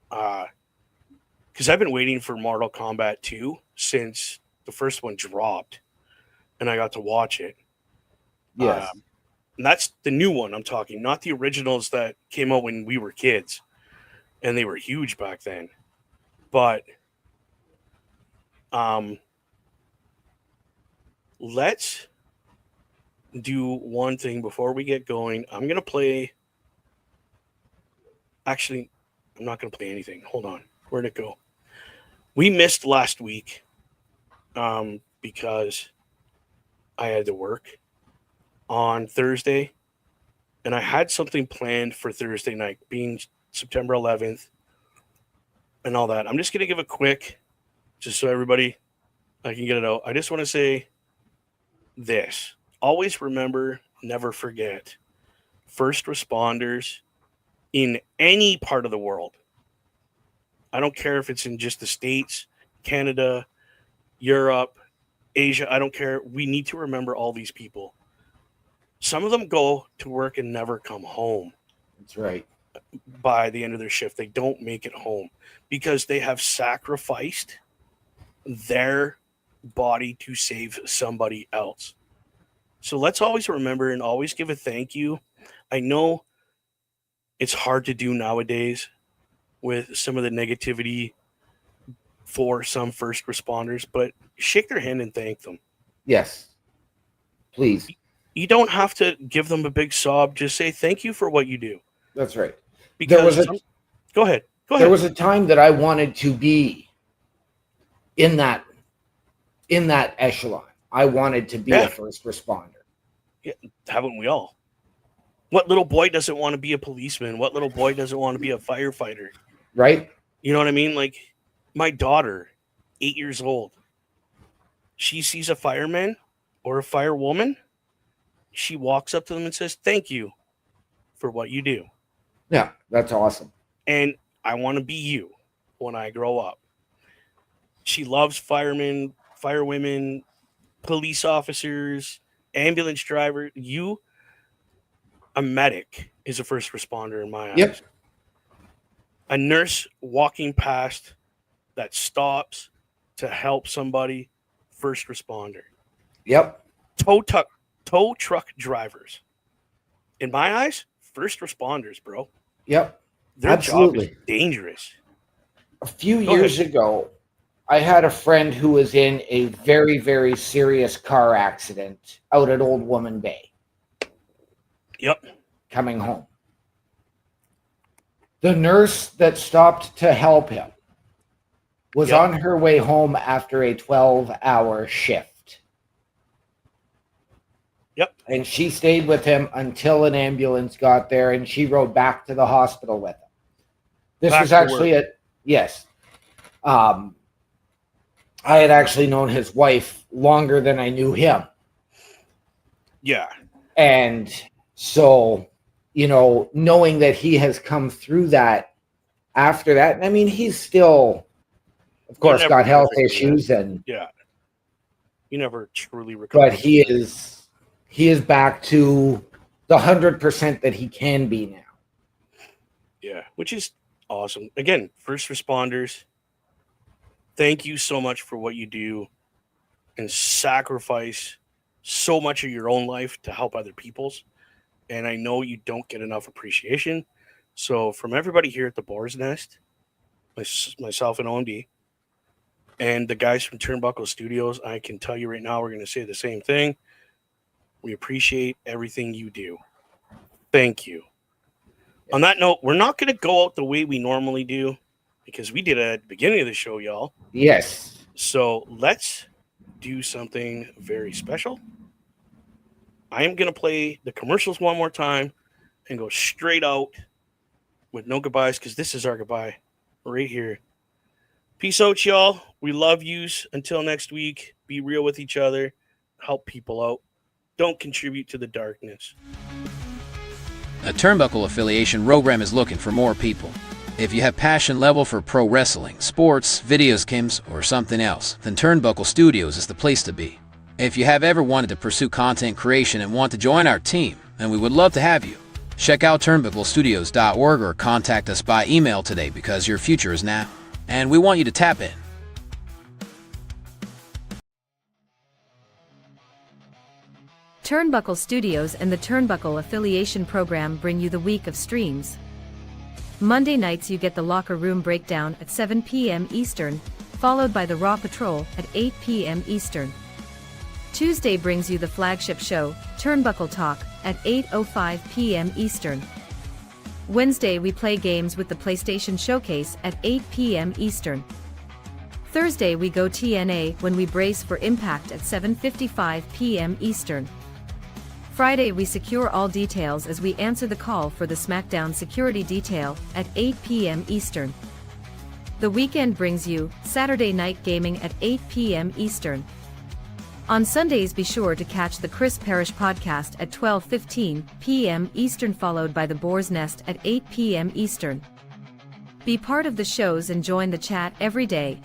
Because I've been waiting for Mortal Kombat 2 since the first one dropped, and I got to watch it. Yes. And that's the new one I'm talking, not the originals that came out when we were kids, and they were huge back then. But let's do one thing before we get going. I'm going to play. Actually, I'm not going to play anything. Hold on. Where'd it go? We missed last week because I had to work on Thursday, and I had something planned for Thursday night, being September 11th and all that. I'm just going to give a quick, just so everybody, I can get it out. I just want to say this. Always remember, never forget, first responders in any part of the world. I don't care if it's in just the States, Canada, Europe, Asia. I don't care. We need to remember all these people. Some of them go to work and never come home. That's right. By the end of their shift, they don't make it home because they have sacrificed their body to save somebody else. So let's always remember and always give a thank you. I know it's hard to do nowadays with some of the negativity for some first responders, but shake their hand and thank them. Yes. Please. You don't have to give them a big sob. Just say thank you for what you do. That's right. Because go ahead. Go ahead. There was a time that I wanted to be in that echelon. I wanted to be a first responder. Yeah, haven't we all? What little boy doesn't want to be a policeman? What little boy doesn't want to be a firefighter? Right? You know what I mean? Like my daughter, 8 years old, she sees a fireman or a firewoman. She walks up to them and says, "Thank you for what you do." Yeah, that's awesome. And I want to be you when I grow up. She loves firemen, firewomen, police officers, ambulance driver. A medic is a first responder in my eyes. Yep. A nurse walking past that stops to help somebody, first responder. Yep. Tow truck drivers. In my eyes, first responders, bro. Yep. Their Absolutely. job is dangerous. A few years ago, I had a friend who was in a very, very serious car accident out at Old Woman Bay. Yep. Coming home. The nurse that stopped to help him was on her way home after a 12-hour shift. Yep. And she stayed with him until an ambulance got there, and she rode back to the hospital with him. This Back was to actually yes. I had actually known his wife longer than I knew him. Yeah. And so, knowing that he has come through that after that, I mean, he's still, of course, got health issues, and yeah, you never truly recover. but he is back to the 100% that he can be now. Yeah, which is awesome. Again, first responders, thank you so much for what you do and sacrifice so much of your own life to help other people's. And I know you don't get enough appreciation. So from everybody here at the Boar's Nest, myself and OMD, and the guys from Turnbuckle Studios, I can tell you right now, we're going to say the same thing. We appreciate everything you do. Thank you. On that note, we're not going to go out the way we normally do because we did it at the beginning of the show, y'all. Yes. So let's do something very special. I am going to play the commercials one more time and go straight out with no goodbyes because this is our goodbye right here. Peace out, y'all. We love yous. Until next week, be real with each other. Help people out. Don't contribute to the darkness. A Turnbuckle affiliation program is looking for more people. If you have passion level for pro wrestling, sports, video games, or something else, then Turnbuckle Studios is the place to be. If you have ever wanted to pursue content creation and want to join our team, then we would love to have you. Check out turnbucklestudios.org or contact us by email today because your future is now, and we want you to tap in. Turnbuckle Studios and the Turnbuckle Affiliation Program bring you the week of streams. Monday nights you get the Locker Room Breakdown at 7 p.m. Eastern, followed by the Raw Patrol at 8 p.m. Eastern. Tuesday brings you the flagship show, Turnbuckle Talk, at 8:05 p.m. Eastern. Wednesday we play games with the PlayStation Showcase at 8 p.m. Eastern. Thursday we go TNA when we brace for Impact at 7:55 p.m. Eastern. Friday we secure all details as we answer the call for the SmackDown security detail at 8 p.m. Eastern. The weekend brings you Saturday Night Gaming at 8 p.m. Eastern. On Sundays be sure to catch the Chris Parrish podcast at 12:15 p.m. Eastern, followed by the Boar's Nest at 8 p.m. Eastern. Be part of the shows and join the chat every day.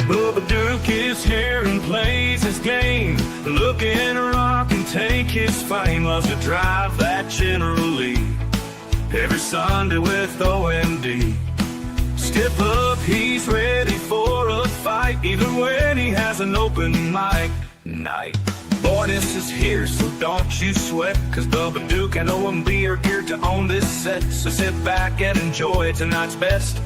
Bubba Duke is here and plays his game. Looking rock and take his fame. Loves to drive that General Lee. Every Sunday with OMD. Step up, he's ready for a fight. Even when he has an open mic night. Boy, this is here, so don't you sweat. Cause Bubba Duke and OMB are geared to own this set. So sit back and enjoy tonight's best.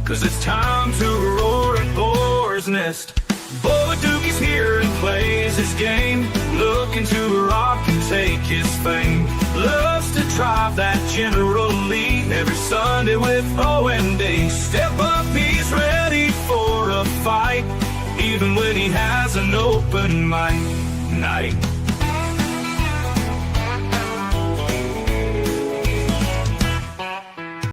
Cause it's time to roar at Boar's Nest. Bubba Duke is here and plays his game. Looking to rock and take his fame. Loves to drive that General Lee. Every Sunday with OMD. Step up, he's ready for a fight. Even when he has an open mic night.